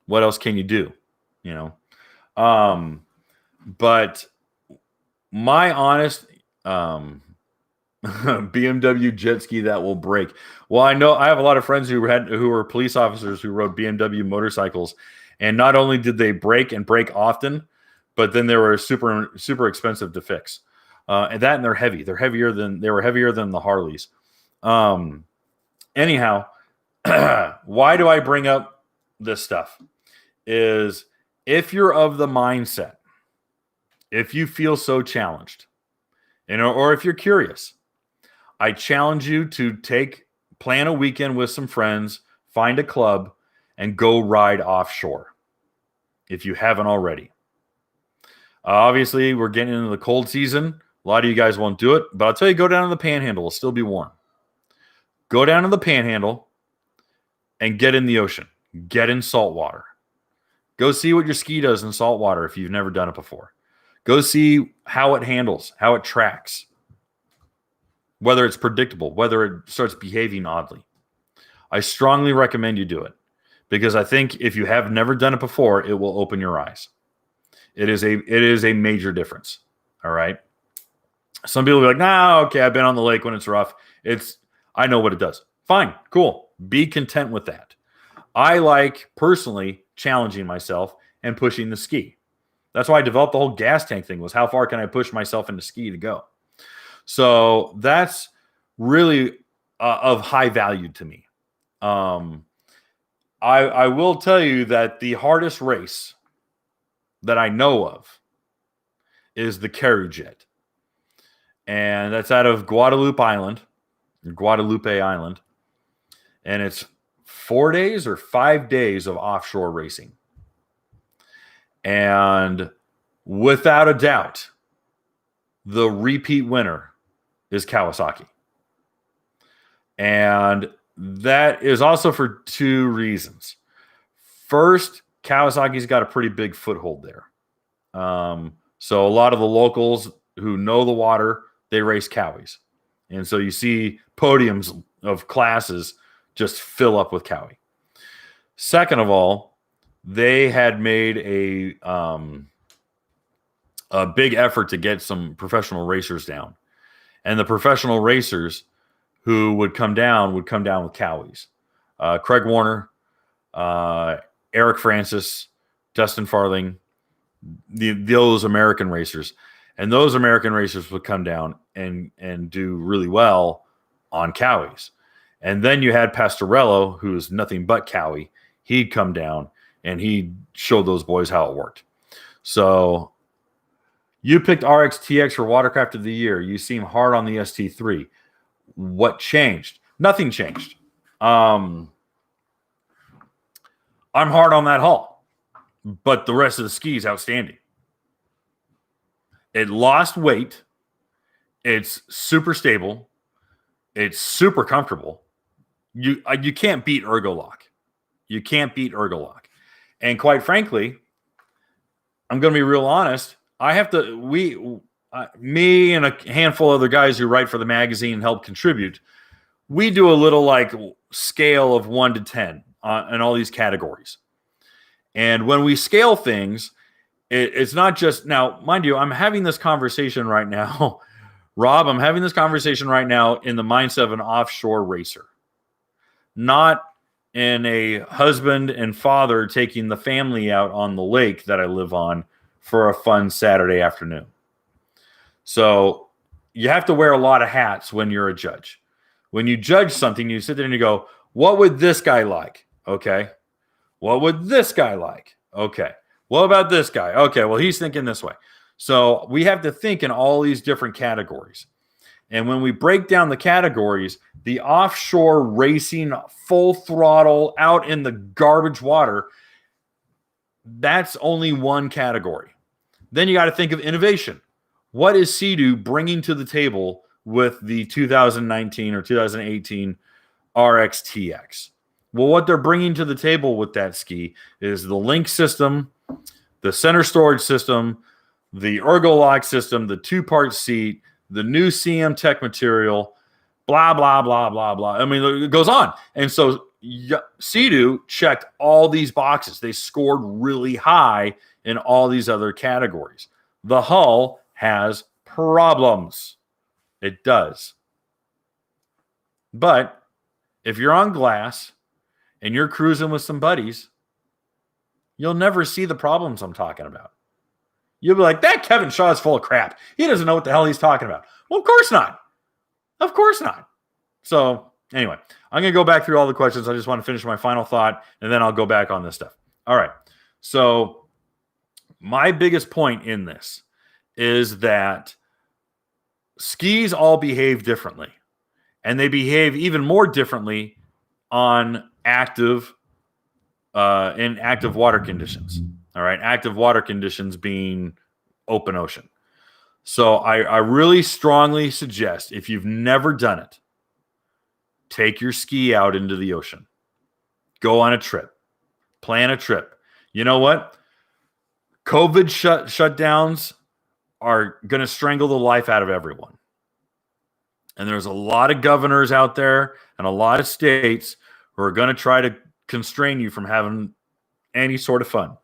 What else can you do? You know? But my honest BMW jet ski that will break. Well, I know I have a lot of friends who were police officers who rode BMW motorcycles, and not only did they break often, but then they were super expensive to fix. And they're heavy. They were heavier than the Harleys. Anyhow, why do I bring up this stuff? Is if you're of the mindset, if you feel so challenged, or if you're curious, I challenge you to plan a weekend with some friends, find a club, and go ride offshore if you haven't already. Obviously, we're getting into the cold season. A lot of you guys won't do it, but I'll tell you, go down to the Panhandle. It'll still be warm. Go down to the Panhandle and get in the ocean. Get in salt water. Go see what your ski does in salt water if you've never done it before. Go see how it handles, how it tracks, whether it's predictable, whether it starts behaving oddly. I strongly recommend you do it because I think if you have never done it before, it will open your eyes. It is a major difference. All right. Some people will be like, nah, okay, I've been on the lake when it's rough. I know what it does. Fine, cool. Be content with that. I like personally challenging myself and pushing the ski. That's why I developed the whole gas tank thing, was how far can I push myself into ski to go? So that's really of high value to me. I will tell you that the hardest race that I know of is the Carry Jet. And that's out of Guadalupe Island. And it's 4 days or 5 days of offshore racing. And without a doubt, the repeat winner is Kawasaki. And that is also for two reasons. First, Kawasaki's got a pretty big foothold there. So a lot of the locals who know the water, they race Cowies. And so you see podiums of classes just fill up with Cowie. Second of all, they had made a big effort to get some professional racers down. And the professional racers who would come down with Cowies. Craig Warner, Eric Francis, Dustin Farling, those American racers. And those American racers would come down and do really well on Cowies. And then you had Pastorello, who's nothing but Cowie. He'd come down and he'd show those boys how it worked. So you picked RXTX for Watercraft of the Year. You seem hard on the ST3. What changed? Nothing changed. I'm hard on that hull, but the rest of the ski is outstanding. It lost weight. It's super stable. It's super comfortable. You can't beat Ergolock. You can't beat Ergolock. And quite frankly, I'm going to be real honest. Me and a handful of other guys who write for the magazine and help contribute, we do a little like scale of 1 to 10 in all these categories. And when we scale things, it's not just, now, mind you, I'm having this conversation right now. Rob, I'm having this conversation right now in the mindset of an offshore racer, not in a husband and father taking the family out on the lake that I live on for a fun Saturday afternoon. So you have to wear a lot of hats when you're a judge. When you judge something, you sit there and you go, what would this guy like? Okay. What would this guy like? Okay. What about this guy? Okay, well, he's thinking this way. So we have to think in all these different categories. And when we break down the categories, the offshore racing, full throttle, out in the garbage water, that's only one category. Then you got to think of innovation. What is Sea-Doo bringing to the table with the 2019 or 2018 RXTX? Well, what they're bringing to the table with that ski is the link system, the center storage system, the Ergolock system, the two-part seat, the new CM Tech material, blah, blah, blah, blah, blah. I mean, it goes on. And so Sea-Doo checked all these boxes. They scored really high in all these other categories. The hull has problems. It does. But if you're on glass and you're cruising with some buddies, you'll never see the problems I'm talking about. You'll be like, that Kevin Shaw is full of crap. He doesn't know what the hell he's talking about. Well, of course not. Of course not. So anyway, I'm going to go back through all the questions. I just want to finish my final thought, and then I'll go back on this stuff. All right. So my biggest point in this is that skis all behave differently, and they behave even more differently on active in active water conditions. All right, active water conditions being open ocean. So I really strongly suggest, if you've never done it, take your ski out into the ocean. Go on a trip. Plan a trip. You know what? COVID shutdowns are going to strangle the life out of everyone. And there's a lot of governors out there and a lot of states who are going to try to constrain you from having any sort of fun.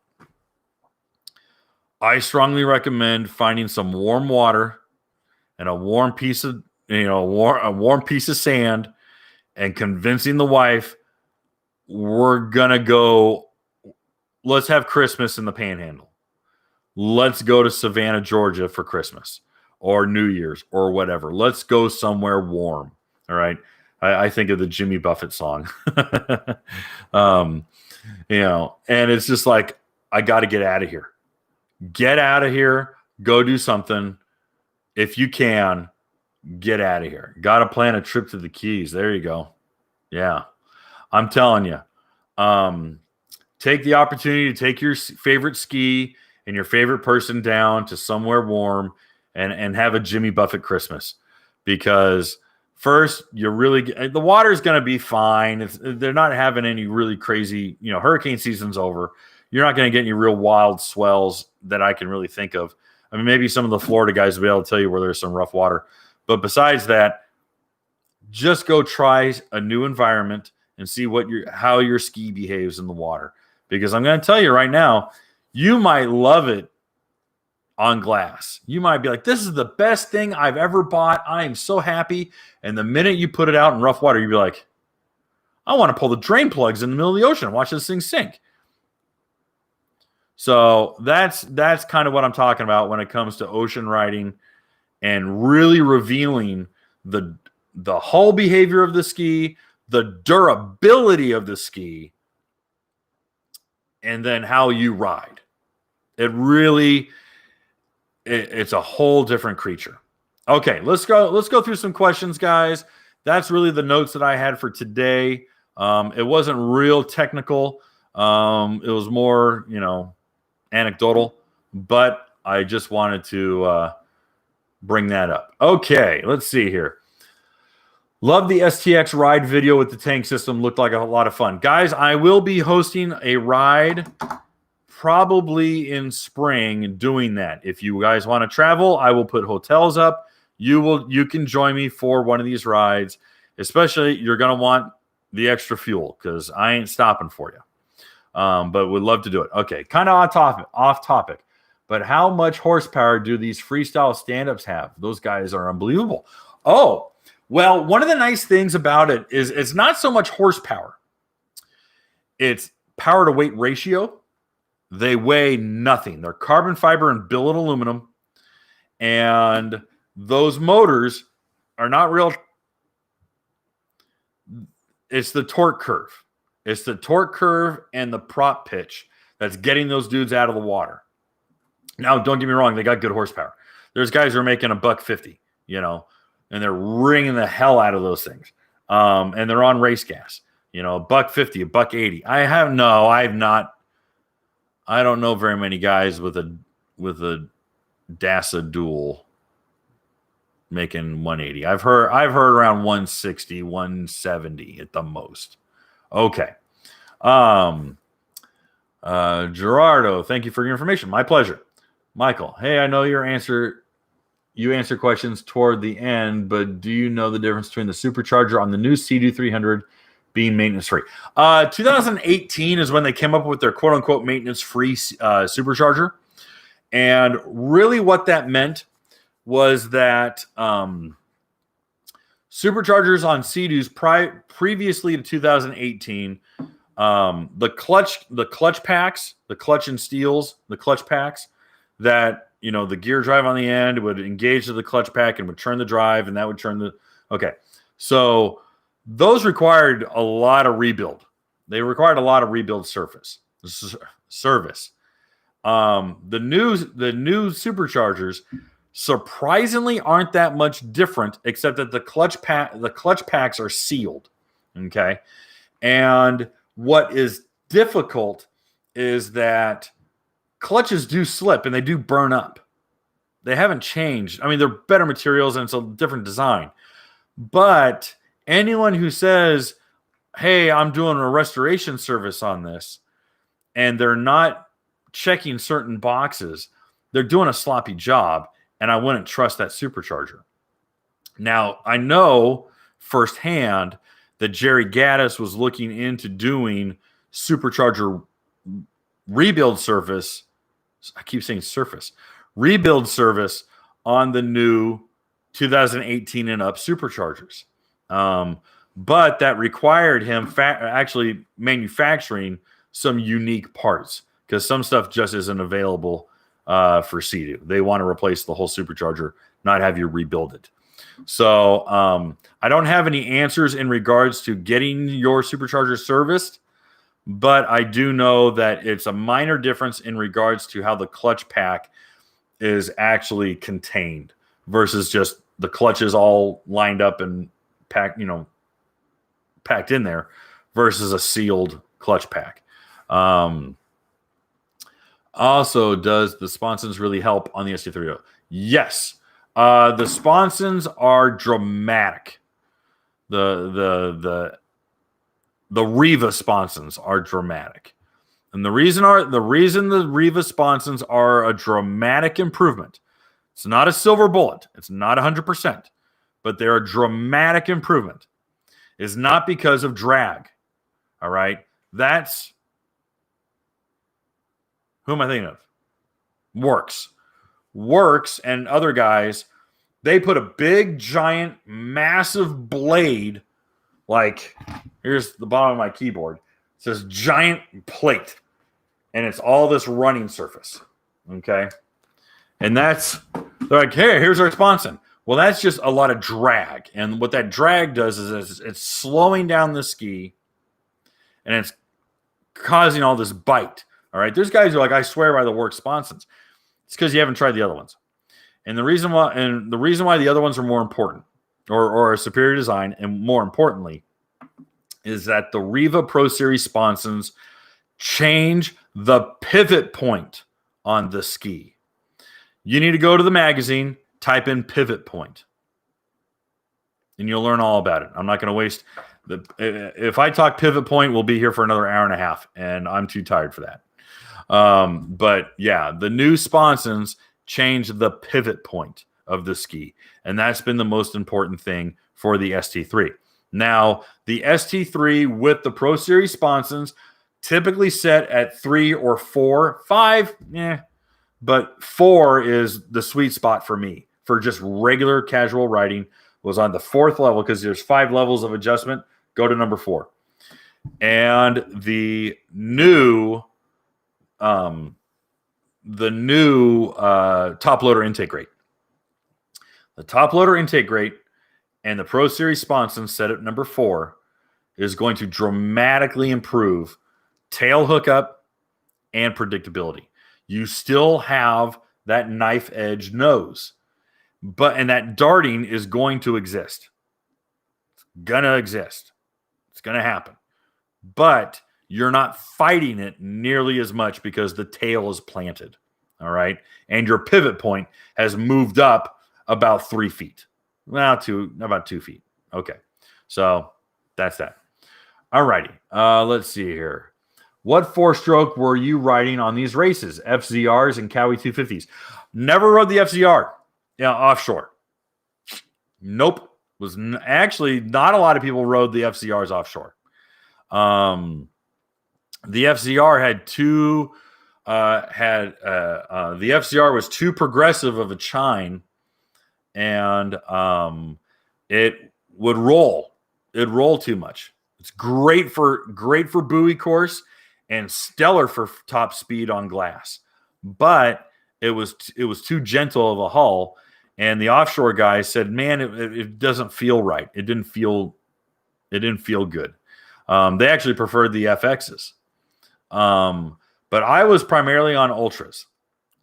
I strongly recommend finding some warm water and a warm piece of, a warm piece of sand, and convincing the wife, we're going to go, let's have Christmas in the Panhandle. Let's go to Savannah, Georgia for Christmas or New Year's or whatever. Let's go somewhere warm. All right. I think of the Jimmy Buffett song. And it's just like, I got to get out of here. Get out of here. Go do something. If you can, get out of here. Got to plan a trip to the Keys. There you go. Yeah. I'm telling you. Take the opportunity to take your favorite ski and your favorite person down to somewhere warm and have a Jimmy Buffett Christmas. Because first, the water is going to be fine. They're not having any really crazy, hurricane season's over. You're not going to get any real wild swells that I can really think of. I mean, maybe some of the Florida guys will be able to tell you where there's some rough water. But besides that, just go try a new environment and see how your ski behaves in the water. Because I'm going to tell you right now, you might love it on glass. You might be like, this is the best thing I've ever bought. I am so happy. And the minute you put it out in rough water, you'd be like, I want to pull the drain plugs in the middle of the ocean and watch this thing sink. So that's kind of what I'm talking about when it comes to ocean riding and really revealing the hull behavior of the ski, the durability of the ski, and then how you ride. It's a whole different creature. Okay, let's go through some questions, guys. That's really the notes that I had for today. It wasn't real technical. It was more, anecdotal, but I just wanted to bring that up. Okay, let's see here. Love the STX ride video with the tank system. Looked like a lot of fun. Guys, I will be hosting a ride probably in spring doing that. If you guys want to travel, I will put hotels up. You can join me for one of these rides. Especially, you're going to want the extra fuel because I ain't stopping for you. But would love to do it. Okay, kind of off topic. But how much horsepower do these freestyle stand-ups have? Those guys are unbelievable. Oh, well, one of the nice things about it is it's not so much horsepower. It's power to weight ratio. They weigh nothing. They're carbon fiber and billet aluminum. And those motors are not real. It's the torque curve. It's the torque curve and the prop pitch that's getting those dudes out of the water. Now, don't get me wrong. They got good horsepower. There's guys who are making $150, and they're wringing the hell out of those things. And they're on race gas, $150, $180. I don't know very many guys with a DASA dual making 180. I've heard around 160, 170 at the most. Okay. Gerardo, thank you for your information. My pleasure. Michael, hey, I know you answer questions toward the end, but do you know the difference between the supercharger on the new Sea-Doo 300 being maintenance-free? 2018 is when they came up with their quote-unquote maintenance-free supercharger. And really what that meant was that superchargers on Sea-Doos previously to 2018, the clutch packs, the clutch and steels, the clutch packs that, the gear drive on the end would engage to the clutch pack and would turn the drive, and that would turn okay. So those required a lot of rebuild. They required a lot of rebuild service. The new superchargers surprisingly aren't that much different, except that the clutch packs are sealed. Okay. And what is difficult is that clutches do slip and they do burn up. They haven't changed. I mean, they're better materials and it's a different design. But anyone who says, hey, I'm doing a restoration service on this, and they're not checking certain boxes, they're doing a sloppy job, and I wouldn't trust that supercharger. Now, I know firsthand that Jerry Gaddis was looking into doing supercharger rebuild service. I keep saying surface. Rebuild service on the new 2018 and up superchargers. But that required him actually manufacturing some unique parts because some stuff just isn't available for Sea-Doo. They want to replace the whole supercharger, not have you rebuild it. So I don't have any answers in regards to getting your supercharger serviced, but I do know that it's a minor difference in regards to how the clutch pack is actually contained versus just the clutches all lined up and packed in there versus a sealed clutch pack. Also, does the sponsons really help on the ST3? Yes. The sponsons are dramatic. The Riva sponsons are dramatic. And the reason the Riva sponsons are a dramatic improvement. It's not a silver bullet. It's not 100%, but they're a dramatic improvement. Is not because of drag. All right. That's who am I thinking of? Works and other guys, they put a big, giant, massive blade, like here's the bottom of my keyboard. It says giant plate. And it's all this running surface. Okay. And they're like, hey, here's our sponson. Well, that's just a lot of drag. And what that drag does is it's slowing down the ski and it's causing all this bite. All right. There's guys who are like, I swear by the Works sponsons. It's because you haven't tried the other ones. And the reason why the other ones are more important or a superior design, and more importantly, is that the Riva Pro Series sponsons change the pivot point on the ski. You need to go to the magazine, type in pivot point, and you'll learn all about it. I'm not going to waste if I talk pivot point, we'll be here for another hour and a half, and I'm too tired for that. But yeah, the new sponsons change the pivot point of the ski, and that's been the most important thing for the ST3. Now, the ST3 with the Pro Series sponsons typically set at 3 or 4, 5, but 4 is the sweet spot for me for just regular casual riding. Was on the 4th level because there's 5 levels of adjustment. Go to number 4. And the new top loader intake rate. The top loader intake rate and the Pro Series sponson set at number 4 is going to dramatically improve tail hookup and predictability. You still have that knife edge nose, and that darting is going to exist. It's gonna exist. It's gonna happen. But you're not fighting it nearly as much because the tail is planted. All right. And your pivot point has moved up about 3 feet. Well, about 2 feet. Okay. So that's that. All righty. Let's see here. What 4-stroke were you riding on these races? FZRs and Cowie 250s. Never rode the FZR. Yeah, offshore. Nope. Actually, not a lot of people rode the FZRs offshore. The FZR had the FZR was too progressive of a chine, and it would roll. It'd roll too much. It's great for buoy course and stellar for top speed on glass, but it was too gentle of a hull. And the offshore guys said, "Man, it doesn't feel right. It didn't feel good." They actually preferred the FXs, but I was primarily on ultras.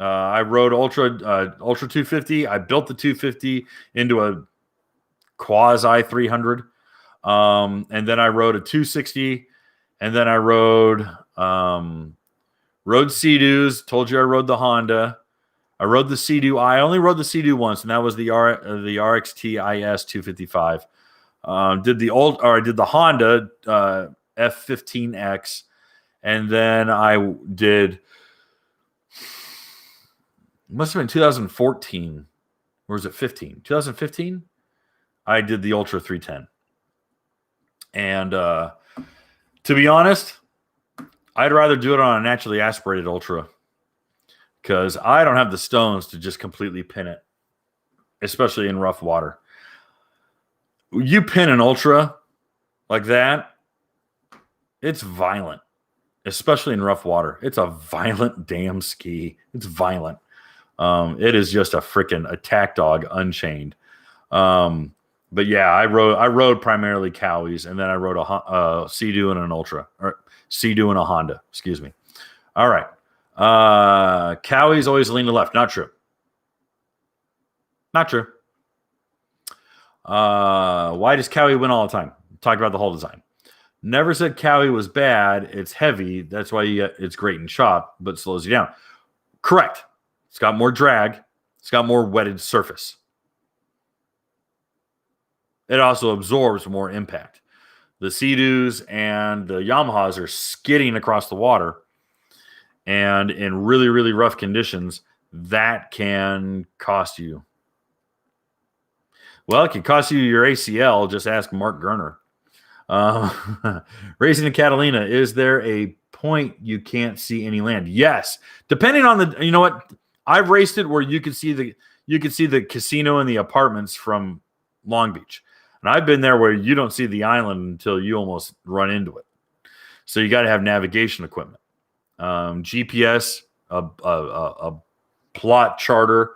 I rode Ultra 250. I built the 250 into a quasi 300. And then I rode a 260. And then I rode Sea-Doos. Told you I rode the Honda. I rode the Sea-Doo. I only rode the Sea-Doo once, and that was the RXT IS 255. I did the Honda F15X, and then I did. It must have been 2014, or was it 15? 2015. I did the Ultra 310, and to be honest, I'd rather do it on a naturally aspirated Ultra because I don't have the stones to just completely pin it, especially in rough water. You pin an Ultra like that, it's violent, especially in rough water. It's a violent damn ski. It's violent. It is just a freaking attack dog unchained. But yeah, I rode primarily Cowies, and then I rode a Sea-Doo and an Ultra, or Sea-Doo and a Honda. Excuse me. All right. Cowies always lean to left. Not true. Not true. Why does Cowie win all the time? Talk about the hull design. Never said Cowie was bad. It's heavy. That's why it's great in chop, but slows you down. Correct. It's got more drag. It's got more wetted surface. It also absorbs more impact. The Sea-Doos and the Yamahas are skidding across the water, and in really, really rough conditions, that can cost you. Well, it can cost you your ACL. Just ask Mark Gerner. Racing a Catalina, is there a point you can't see any land? Yes, depending on the. You know what? I've raced it where you could see the casino and the apartments from Long Beach. And I've been there where you don't see the island until you almost run into it. So you got to have navigation equipment, GPS, a plot charter.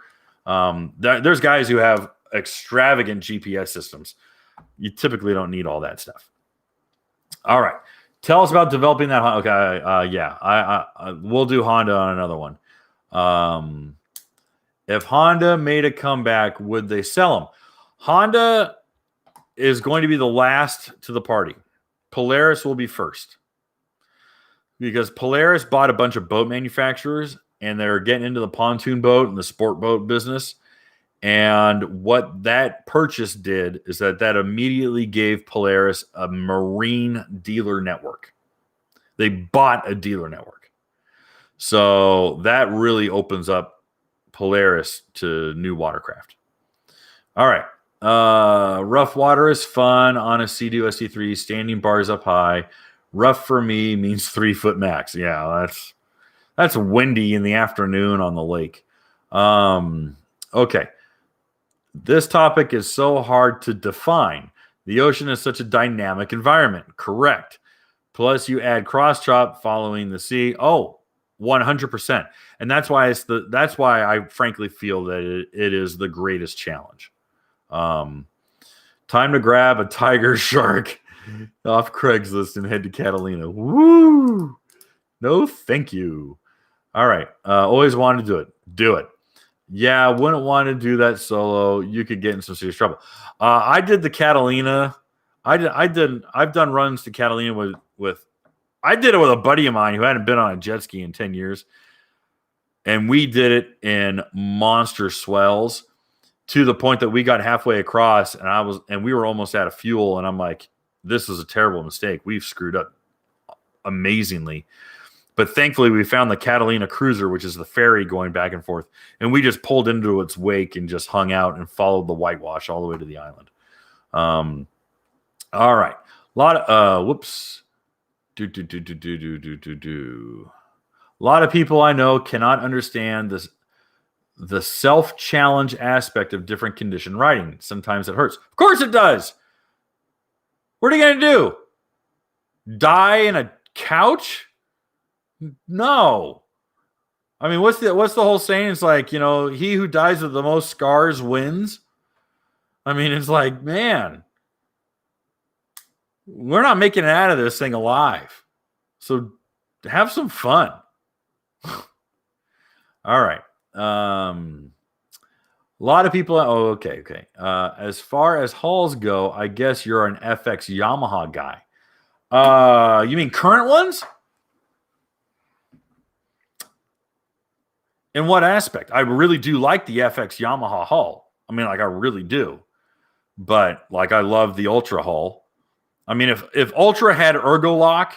There's guys who have extravagant GPS systems. You typically don't need all that stuff. All right. Tell us about developing that. Okay. Yeah. I we'll do Honda on another one. If Honda made a comeback, would they sell them? Honda is going to be the last to the party. Polaris will be first because Polaris bought a bunch of boat manufacturers and they're getting into the pontoon boat and the sport boat business. And what that purchase did is that immediately gave Polaris a marine dealer network. They bought a dealer network. So that really opens up Polaris to new watercraft. All right. Rough water is fun on a Sea-Doo SC3, standing bars up high. Rough for me means 3 foot max. Yeah, that's windy in the afternoon on the lake. Okay. This topic is so hard to define. The ocean is such a dynamic environment. Correct. Plus you add cross chop following the sea. Oh, 100%. And that's why I frankly feel that it is the greatest challenge. Time to grab a tiger shark off Craigslist and head to Catalina. Woo! No, thank you. All right. Always wanted to do it. Do it. Yeah, wouldn't want to do that solo. You could get in some serious trouble. I did the Catalina. I've done runs to Catalina with I did it with a buddy of mine who hadn't been on a jet ski in 10 years. And we did it in monster swells to the point that we got halfway across and we were almost out of fuel. And I'm like, this is a terrible mistake. We've screwed up amazingly. But thankfully, we found the Catalina Cruiser, which is the ferry going back and forth. And we just pulled into its wake and just hung out and followed the whitewash all the way to the island. All right. A lot of, whoops. A lot of people I know cannot understand the self-challenge aspect of different condition riding. Sometimes it hurts. Of course it does. What are you going to do? Die in a couch? No. I mean, what's the whole saying? It's like, he who dies with the most scars wins. I mean, it's like, man, we're not making it out of this thing alive. So have some fun. All right. A lot of people. Oh, okay. As far as halls go, I guess you're an FX Yamaha guy. You mean current ones? In what aspect? I really do like the FX Yamaha hull. I mean, like I really do. But like I love the Ultra hull. I mean, if Ultra had ergo lock,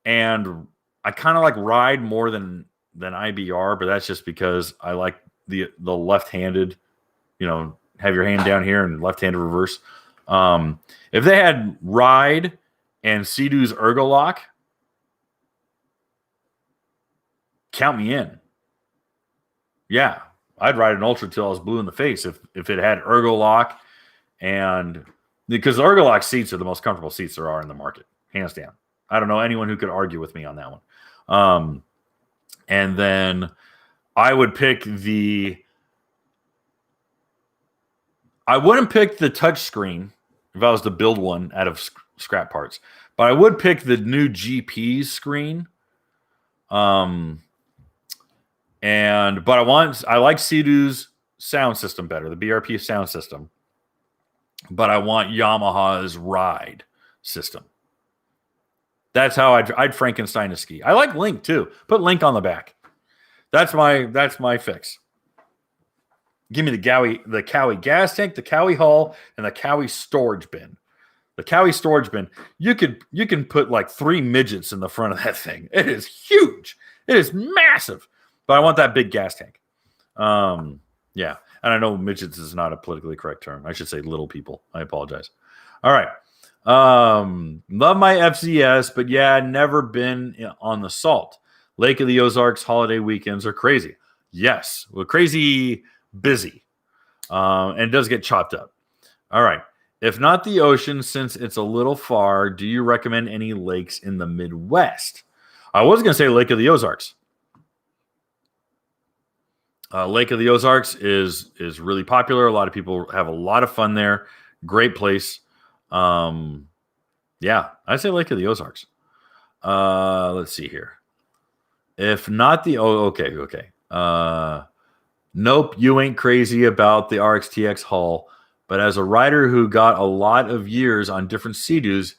and I kind of like ride more than IBR, but that's just because I like the left-handed, have your hand down here and left-handed reverse. If they had ride and Sea-Doo's ergo lock, count me in. Yeah, I'd ride an Ultra till I was blue in the face if it had ergo lock, and because the ergo lock seats are the most comfortable seats there are in the market, hands down. I don't know anyone who could argue with me on that one. And then I would pick I wouldn't pick the touch screen if I was to build one out of scrap parts, but I would pick the new GP's screen. But I like Sea-Doo's sound system better, the BRP sound system. But I want Yamaha's ride system. That's how I'd Frankenstein a ski. I like Link too. Put Link on the back. That's my fix. Give me the Cowie gas tank, the Cowie hull, and the Cowie storage bin. The Cowie storage bin, you can put like 3 midgets in the front of that thing. It is huge. It is massive. But I want that big gas tank. Yeah. And I know midgets is not a politically correct term. I should say little people. I apologize. All right. Love my FZS, but yeah, never been on the Salt. Lake of the Ozarks holiday weekends are crazy. Yes, we're crazy busy. And it does get chopped up. All right. If not the ocean, since it's a little far, do you recommend any lakes in the Midwest? I was going to say Lake of the Ozarks. Lake of the Ozarks is really popular. A lot of people have a lot of fun there. Great place. Yeah, I'd say Lake of the Ozarks. Let's see here. If not the okay. Nope, you ain't crazy about the RXTX hull, but as a rider who got a lot of years on different Sea-Doos,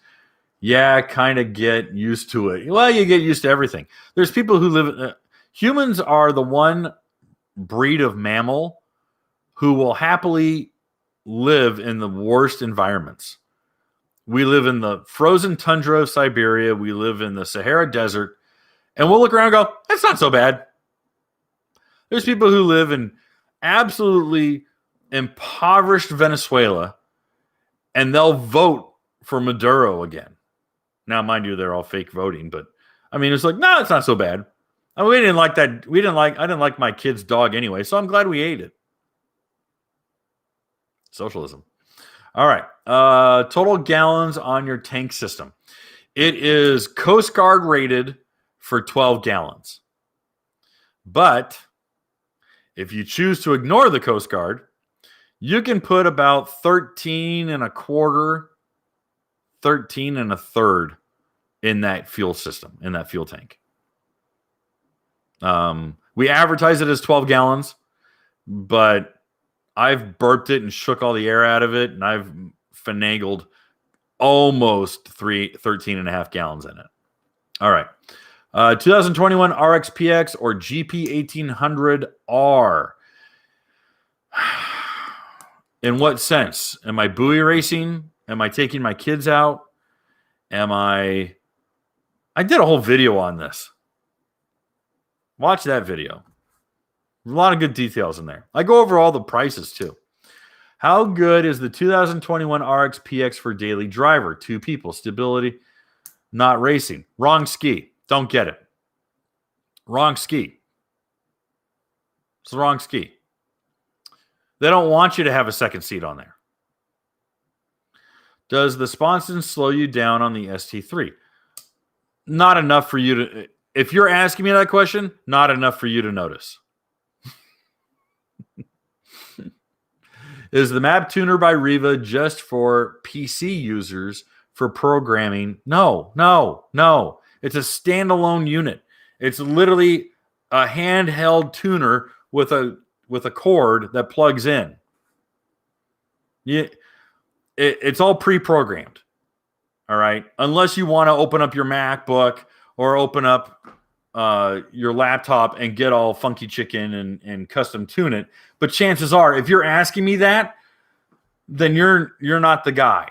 yeah, kind of get used to it. Well, you get used to everything. There's people who live. Humans are the one breed of mammal who will happily live in the worst environments. We live in the frozen tundra of Siberia. We live in the Sahara Desert. And we'll look around and go, that's not so bad. There's people who live in absolutely impoverished Venezuela, and they'll vote for Maduro again. Now, mind you, they're all fake voting, but I mean, it's like, no, it's not so bad. I mean, we didn't like that. I didn't like my kid's dog anyway, so I'm glad we ate it. Socialism. All right. Total gallons on your tank system. It is Coast Guard rated for 12 gallons. But if you choose to ignore the Coast Guard, you can put about 13 and a quarter, 13 and a third in that fuel system, in that fuel tank. We advertise it as 12 gallons, but I've burped it and shook all the air out of it, and I've finagled almost 13 and a half gallons in it. All right. 2021 RXPX or GP 1800R. In what sense? Am I buoy racing? Am I taking my kids out? I did a whole video on this. Watch that video. A lot of good details in there. I go over all the prices too. How good is the 2021 RXPX for daily driver? 2 people, stability, not racing. Wrong ski. Don't get it. Wrong ski. It's the wrong ski. They don't want you to have a second seat on there. Does the sponson slow you down on the ST3? Not enough for you to... If you're asking me that question, not enough for you to notice. Is the map tuner by Riva just for PC users for programming? No. It's a standalone unit. It's literally a handheld tuner with a cord that plugs in. It's all pre-programmed. All right. Unless you want to open up your MacBook or open up your laptop and get all funky chicken and custom tune it. But chances are, if you're asking me that, then you're not the guy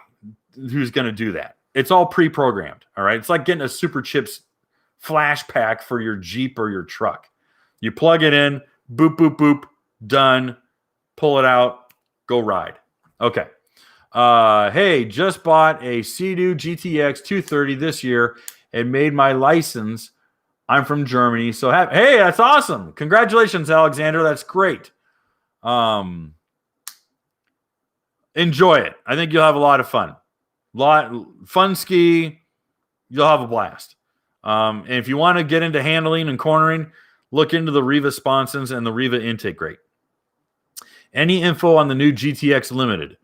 who's going to do that. It's all pre-programmed. All right. It's like getting a Super Chips flash pack for your Jeep or your truck. You plug it in, boop, boop, boop, done. Pull it out, go ride. Okay. Hey, just bought a Sea-Doo GTX 230 this year and made my license. I'm from Germany, so hey, that's awesome. Congratulations, Alexander. That's great. Enjoy it. I think you'll have a lot of fun. Fun ski. You'll have a blast. And if you want to get into handling and cornering, look into the Riva sponsons and the Riva intake rate. Any info on the new GTX Limited?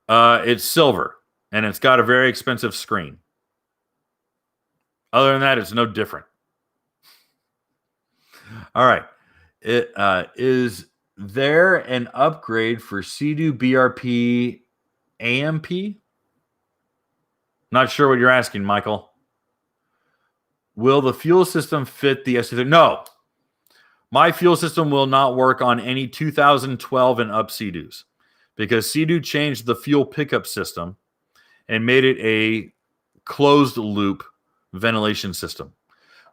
It's silver, and it's got a very expensive screen. Other than that, it's no different. All right. Is there an upgrade for Sea-Doo BRP AMP? Not sure what you're asking, Michael. Will the fuel system fit the SC3? No. My fuel system will not work on any 2012 and up Sea-Doos because Sea-Doo changed the fuel pickup system and made it a closed loop ventilation system.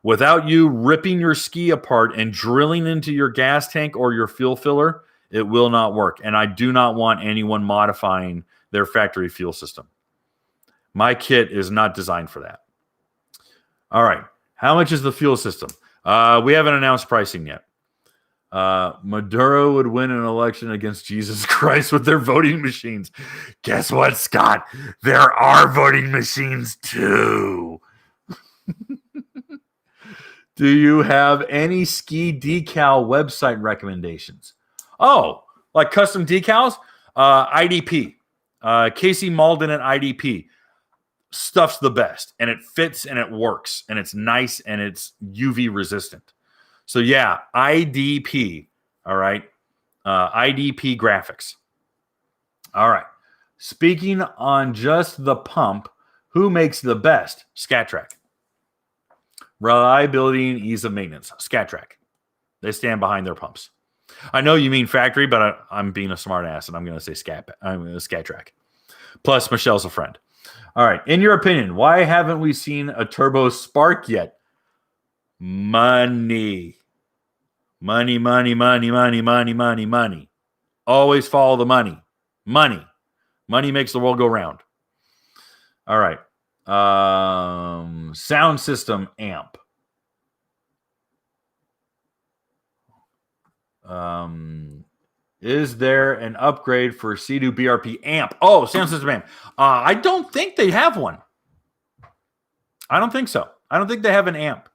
Without you ripping your ski apart and drilling into your gas tank or your fuel filler, it will not work. And I do not want anyone modifying their factory fuel system. My kit is not designed for that. All right. How much is the fuel system? We haven't announced pricing yet. Maduro would win an election against Jesus Christ with their voting machines. Guess what, Scott? There are voting machines too. Do you have any ski decal website recommendations? Oh, like custom decals? IDP. Casey Malden at IDP. Stuff's the best, and it fits, and it works, and it's nice, and it's UV resistant. So yeah, IDP. All right. IDP graphics. All right. Speaking on just the pump, who makes the best? SCATRAC. Reliability and ease of maintenance. SCATRAC. They stand behind their pumps. I know you mean factory, but I'm being a smart ass, and I'm going to say SCATRAC. Plus, Michelle's a friend. All right. In your opinion, why haven't we seen a turbo spark yet? Money. Money, money, money, money, money, money, money. Always follow the money. Money. Money makes the world go round. All right. Sound system amp. Is there an upgrade for Sea-Doo BRP amp? Oh, sound system amp. I don't think they have one. I don't think so. I don't think they have an amp.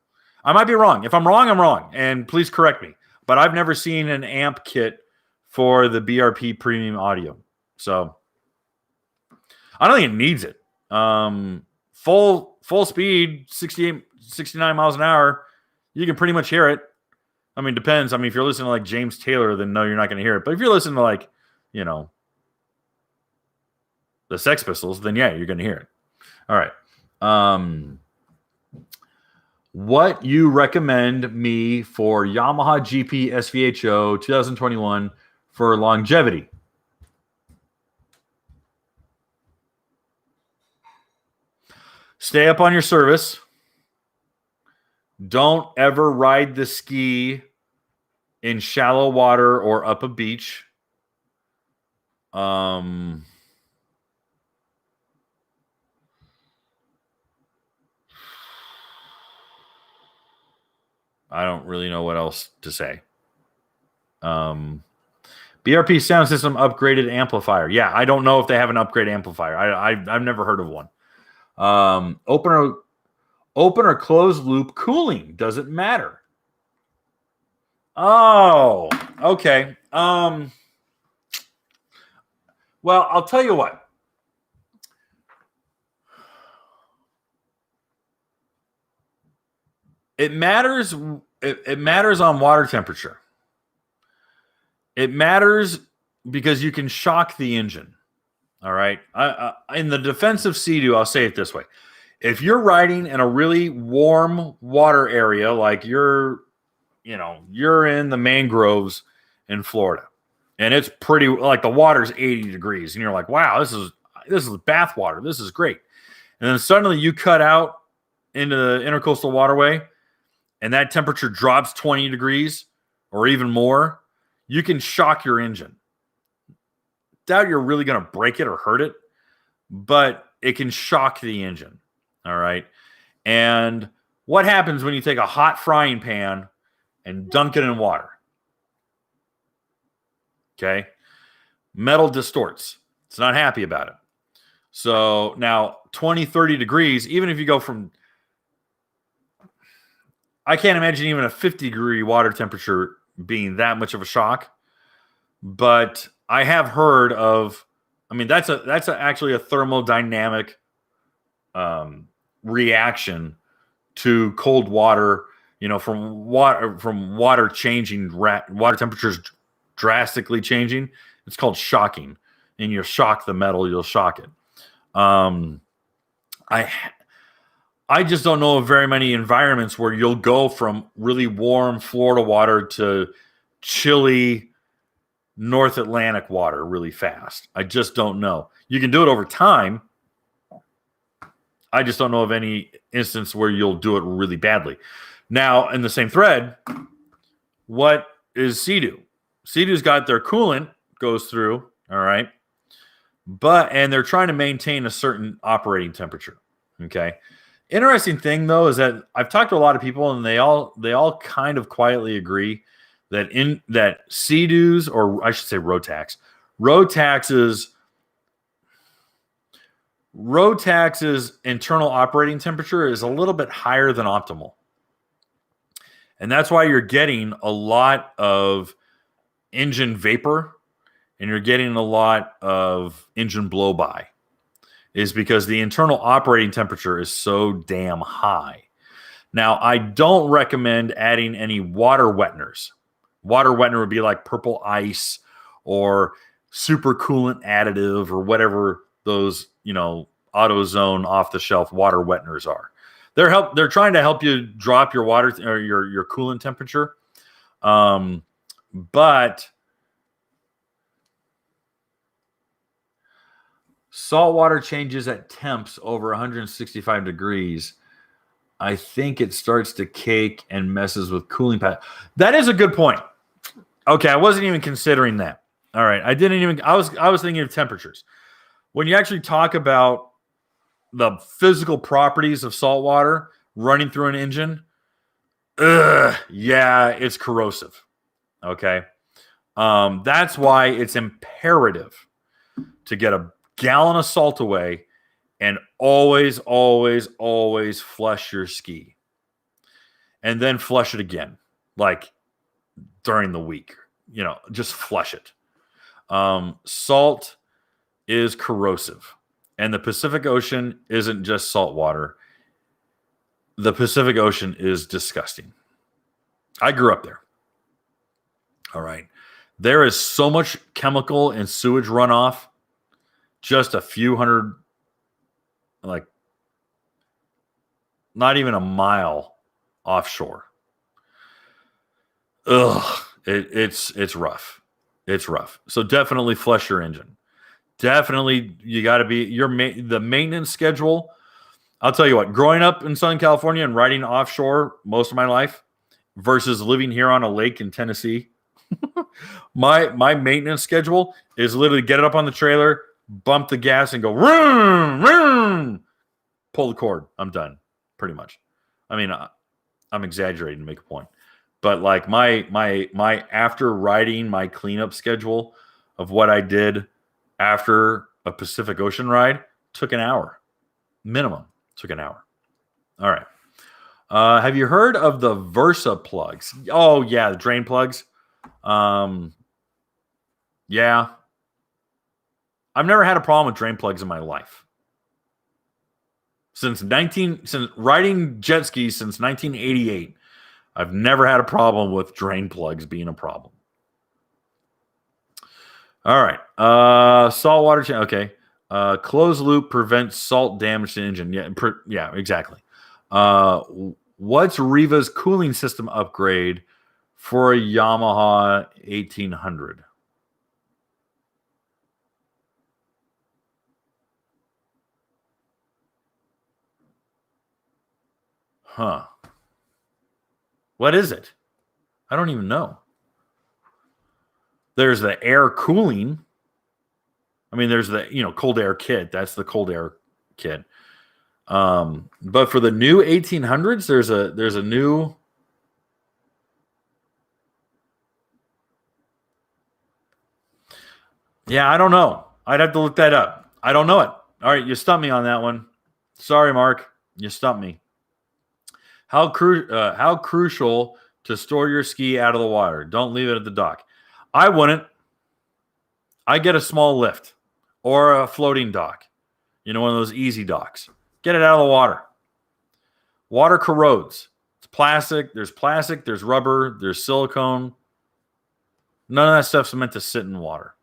I might be wrong. If I'm wrong, I'm wrong. And please correct me. But I've never seen an amp kit for the BRP premium audio. So I don't think it needs it. Full speed, 68, 69 miles an hour, you can pretty much hear it. I mean, depends. I mean, if you're listening to like James Taylor, then no, you're not going to hear it. But if you're listening to like, you know, the Sex Pistols, then yeah, you're going to hear it. All right. What you recommend me for Yamaha GP SVHO 2021 for longevity? Stay up on your service. Don't ever ride the ski in shallow water or up a beach. I don't really know what else to say. BRP sound system upgraded amplifier. Yeah, I don't know if they have an upgrade amplifier. I've never heard of one. Open or closed loop cooling. Does it matter? Oh, okay. Well, I'll tell you what. It matters it matters on water temperature. It matters because you can shock the engine. All right. In the defense of Sea-Doo, I'll say it this way. If you're riding in a really warm water area, like you're in the mangroves in Florida, and it's pretty, like the water's 80 degrees, and you're like, wow, this is bath water. This is great. And then suddenly you cut out into the intercoastal waterway, and that temperature drops 20 degrees or even more, you can shock your engine. Doubt you're really going to break it or hurt it, but it can shock the engine. All right. And what happens when you take a hot frying pan and dunk it in water? Okay. Metal distorts. It's not happy about it. So now 20, 30 degrees, even if you go from, I can't imagine even a 50-degree water temperature being that much of a shock. But I have heard of, that's actually a thermodynamic reaction to cold water, from water changing, water temperatures drastically changing. It's called shocking, and you shock the metal, you'll shock it. I just don't know of very many environments where you'll go from really warm Florida water to chilly North Atlantic water really fast. I just don't know. You can do it over time. I just don't know of any instance where you'll do it really badly. Now, in the same thread, what is Sea-Doo? Sea-Doo's got their coolant goes through, all right, and they're trying to maintain a certain operating temperature. Okay. Interesting thing though is that I've talked to a lot of people, and they all kind of quietly agree that Sea-Doo's, or I should say Rotax's internal operating temperature is a little bit higher than optimal. And that's why you're getting a lot of engine vapor, and you're getting a lot of engine blow-by, is because the internal operating temperature is so damn high. Now, I don't recommend adding any water wetners. Water wetner would be like purple ice or super coolant additive or whatever those, AutoZone off-the-shelf water wetners are. They're trying to help you drop your water or your coolant temperature. But salt water changes at temps over 165 degrees. I think it starts to cake and messes with cooling pad. That is a good point. Okay, I wasn't even considering that. All right, I was thinking of temperatures. When you actually talk about the physical properties of salt water running through an engine, yeah, it's corrosive. Okay. That's why it's imperative to get a gallon of salt away and always, always, always flush your ski. And then flush it again, like during the week. Just flush it. Salt is corrosive. And the Pacific Ocean isn't just salt water. The Pacific Ocean is disgusting. I grew up there. All right. There is so much chemical and sewage runoff just a few hundred, like not even a mile offshore. Ugh. It's rough. It's rough. So definitely flush your engine. Definitely, you got to be the maintenance schedule. I'll tell you what, growing up in Southern California and riding offshore most of my life versus living here on a lake in Tennessee, my maintenance schedule is literally get it up on the trailer, bump the gas, and go vroom, vroom, pull the cord. I'm done, pretty much. I'm exaggerating to make a point, but like my after riding, my cleanup schedule of what I did after a Pacific Ocean ride took an hour. Minimum took an hour. All right. Have you heard of the Versa plugs? Oh, yeah, the drain plugs. Yeah. I've never had a problem with drain plugs in my life. Since riding jet skis since 1988, I've never had a problem with drain plugs being a problem. All right. Saltwater. Okay. Closed loop prevents salt damage to the engine. Yeah, exactly. What's Riva's cooling system upgrade for a Yamaha 1800? Huh. What is it? I don't even know. There's the air cooling. I mean, there's the cold air kit. That's the cold air kit. But for the new 1800s, there's a new. Yeah, I don't know. I'd have to look that up. I don't know it. All right, you stumped me on that one. Sorry, Mark. You stumped me. How crucial to store your ski out of the water? Don't leave it at the dock. I wouldn't. I get a small lift or a floating dock. One of those easy docks. Get it out of the water. Water corrodes. It's plastic. There's rubber, there's silicone. None of that stuff's meant to sit in water.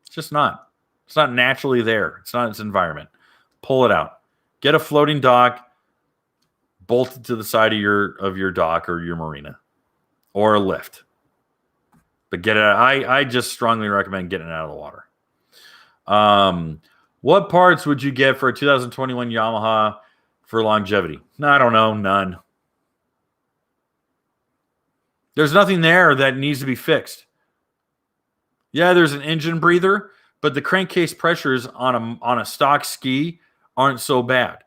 It's just not. It's not naturally there. It's not its environment. Pull it out. Get a floating dock bolted to the side of your dock or your marina, or a lift. But get it out. I just strongly recommend getting it out of the water. What parts would you get for a 2021 Yamaha for longevity? No, I don't know. None. There's nothing there that needs to be fixed. Yeah, there's an engine breather, but the crankcase pressures on a stock ski aren't so bad.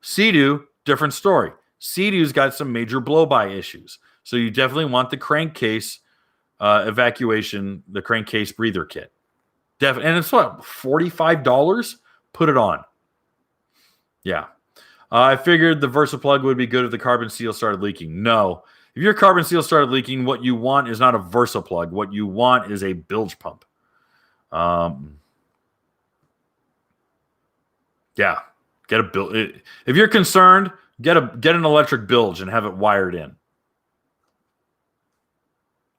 Sea-Doo, different story. Sea-Doo's got some major blow-by issues. So you definitely want the crankcase evacuation, the crankcase breather kit. And it's what, $45? Put it on. Yeah. I figured the VersaPlug would be good if the carbon seal started leaking. No. If your carbon seal started leaking, what you want is not a VersaPlug. What you want is a bilge pump. Yeah. Get a bilge. If you're concerned, get an electric bilge and have it wired in.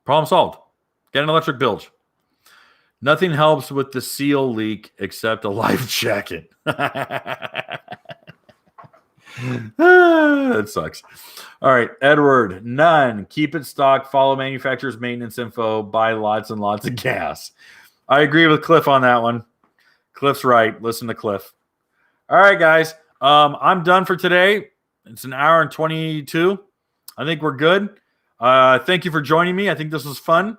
Problem solved. Get an electric bilge. Nothing helps with the seal leak except a life jacket. That sucks. All right, Edward, none. Keep it stock. Follow manufacturer's maintenance info. Buy lots and lots of gas. I agree with Cliff on that one. Cliff's right. Listen to Cliff. All right, guys. I'm done for today. It's an hour and 22. I think we're good. Thank you for joining me. I think this was fun.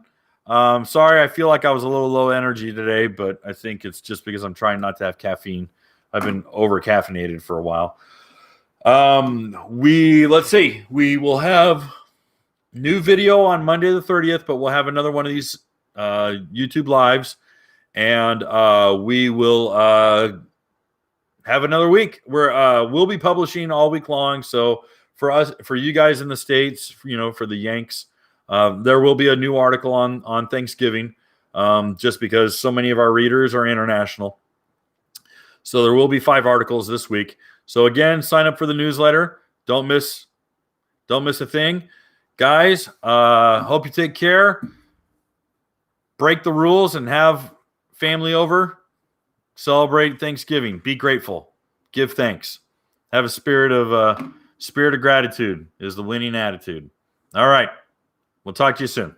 Sorry, I feel like I was a little low energy today, but I think it's just because I'm trying not to have caffeine. I've been over caffeinated for a while. Let's see. We will have new video on Monday the 30th, but we'll have another one of these YouTube lives, and we will have another week where we'll be publishing all week long. So for you guys in the States, for the Yanks, there will be a new article on Thanksgiving, just because so many of our readers are international. So there will be 5 articles this week. So again, sign up for the newsletter. Don't miss a thing. Guys, hope you take care. Break the rules and have family over. Celebrate Thanksgiving. Be grateful. Give thanks. Have a spirit of gratitude is the winning attitude. All right. We'll talk to you soon.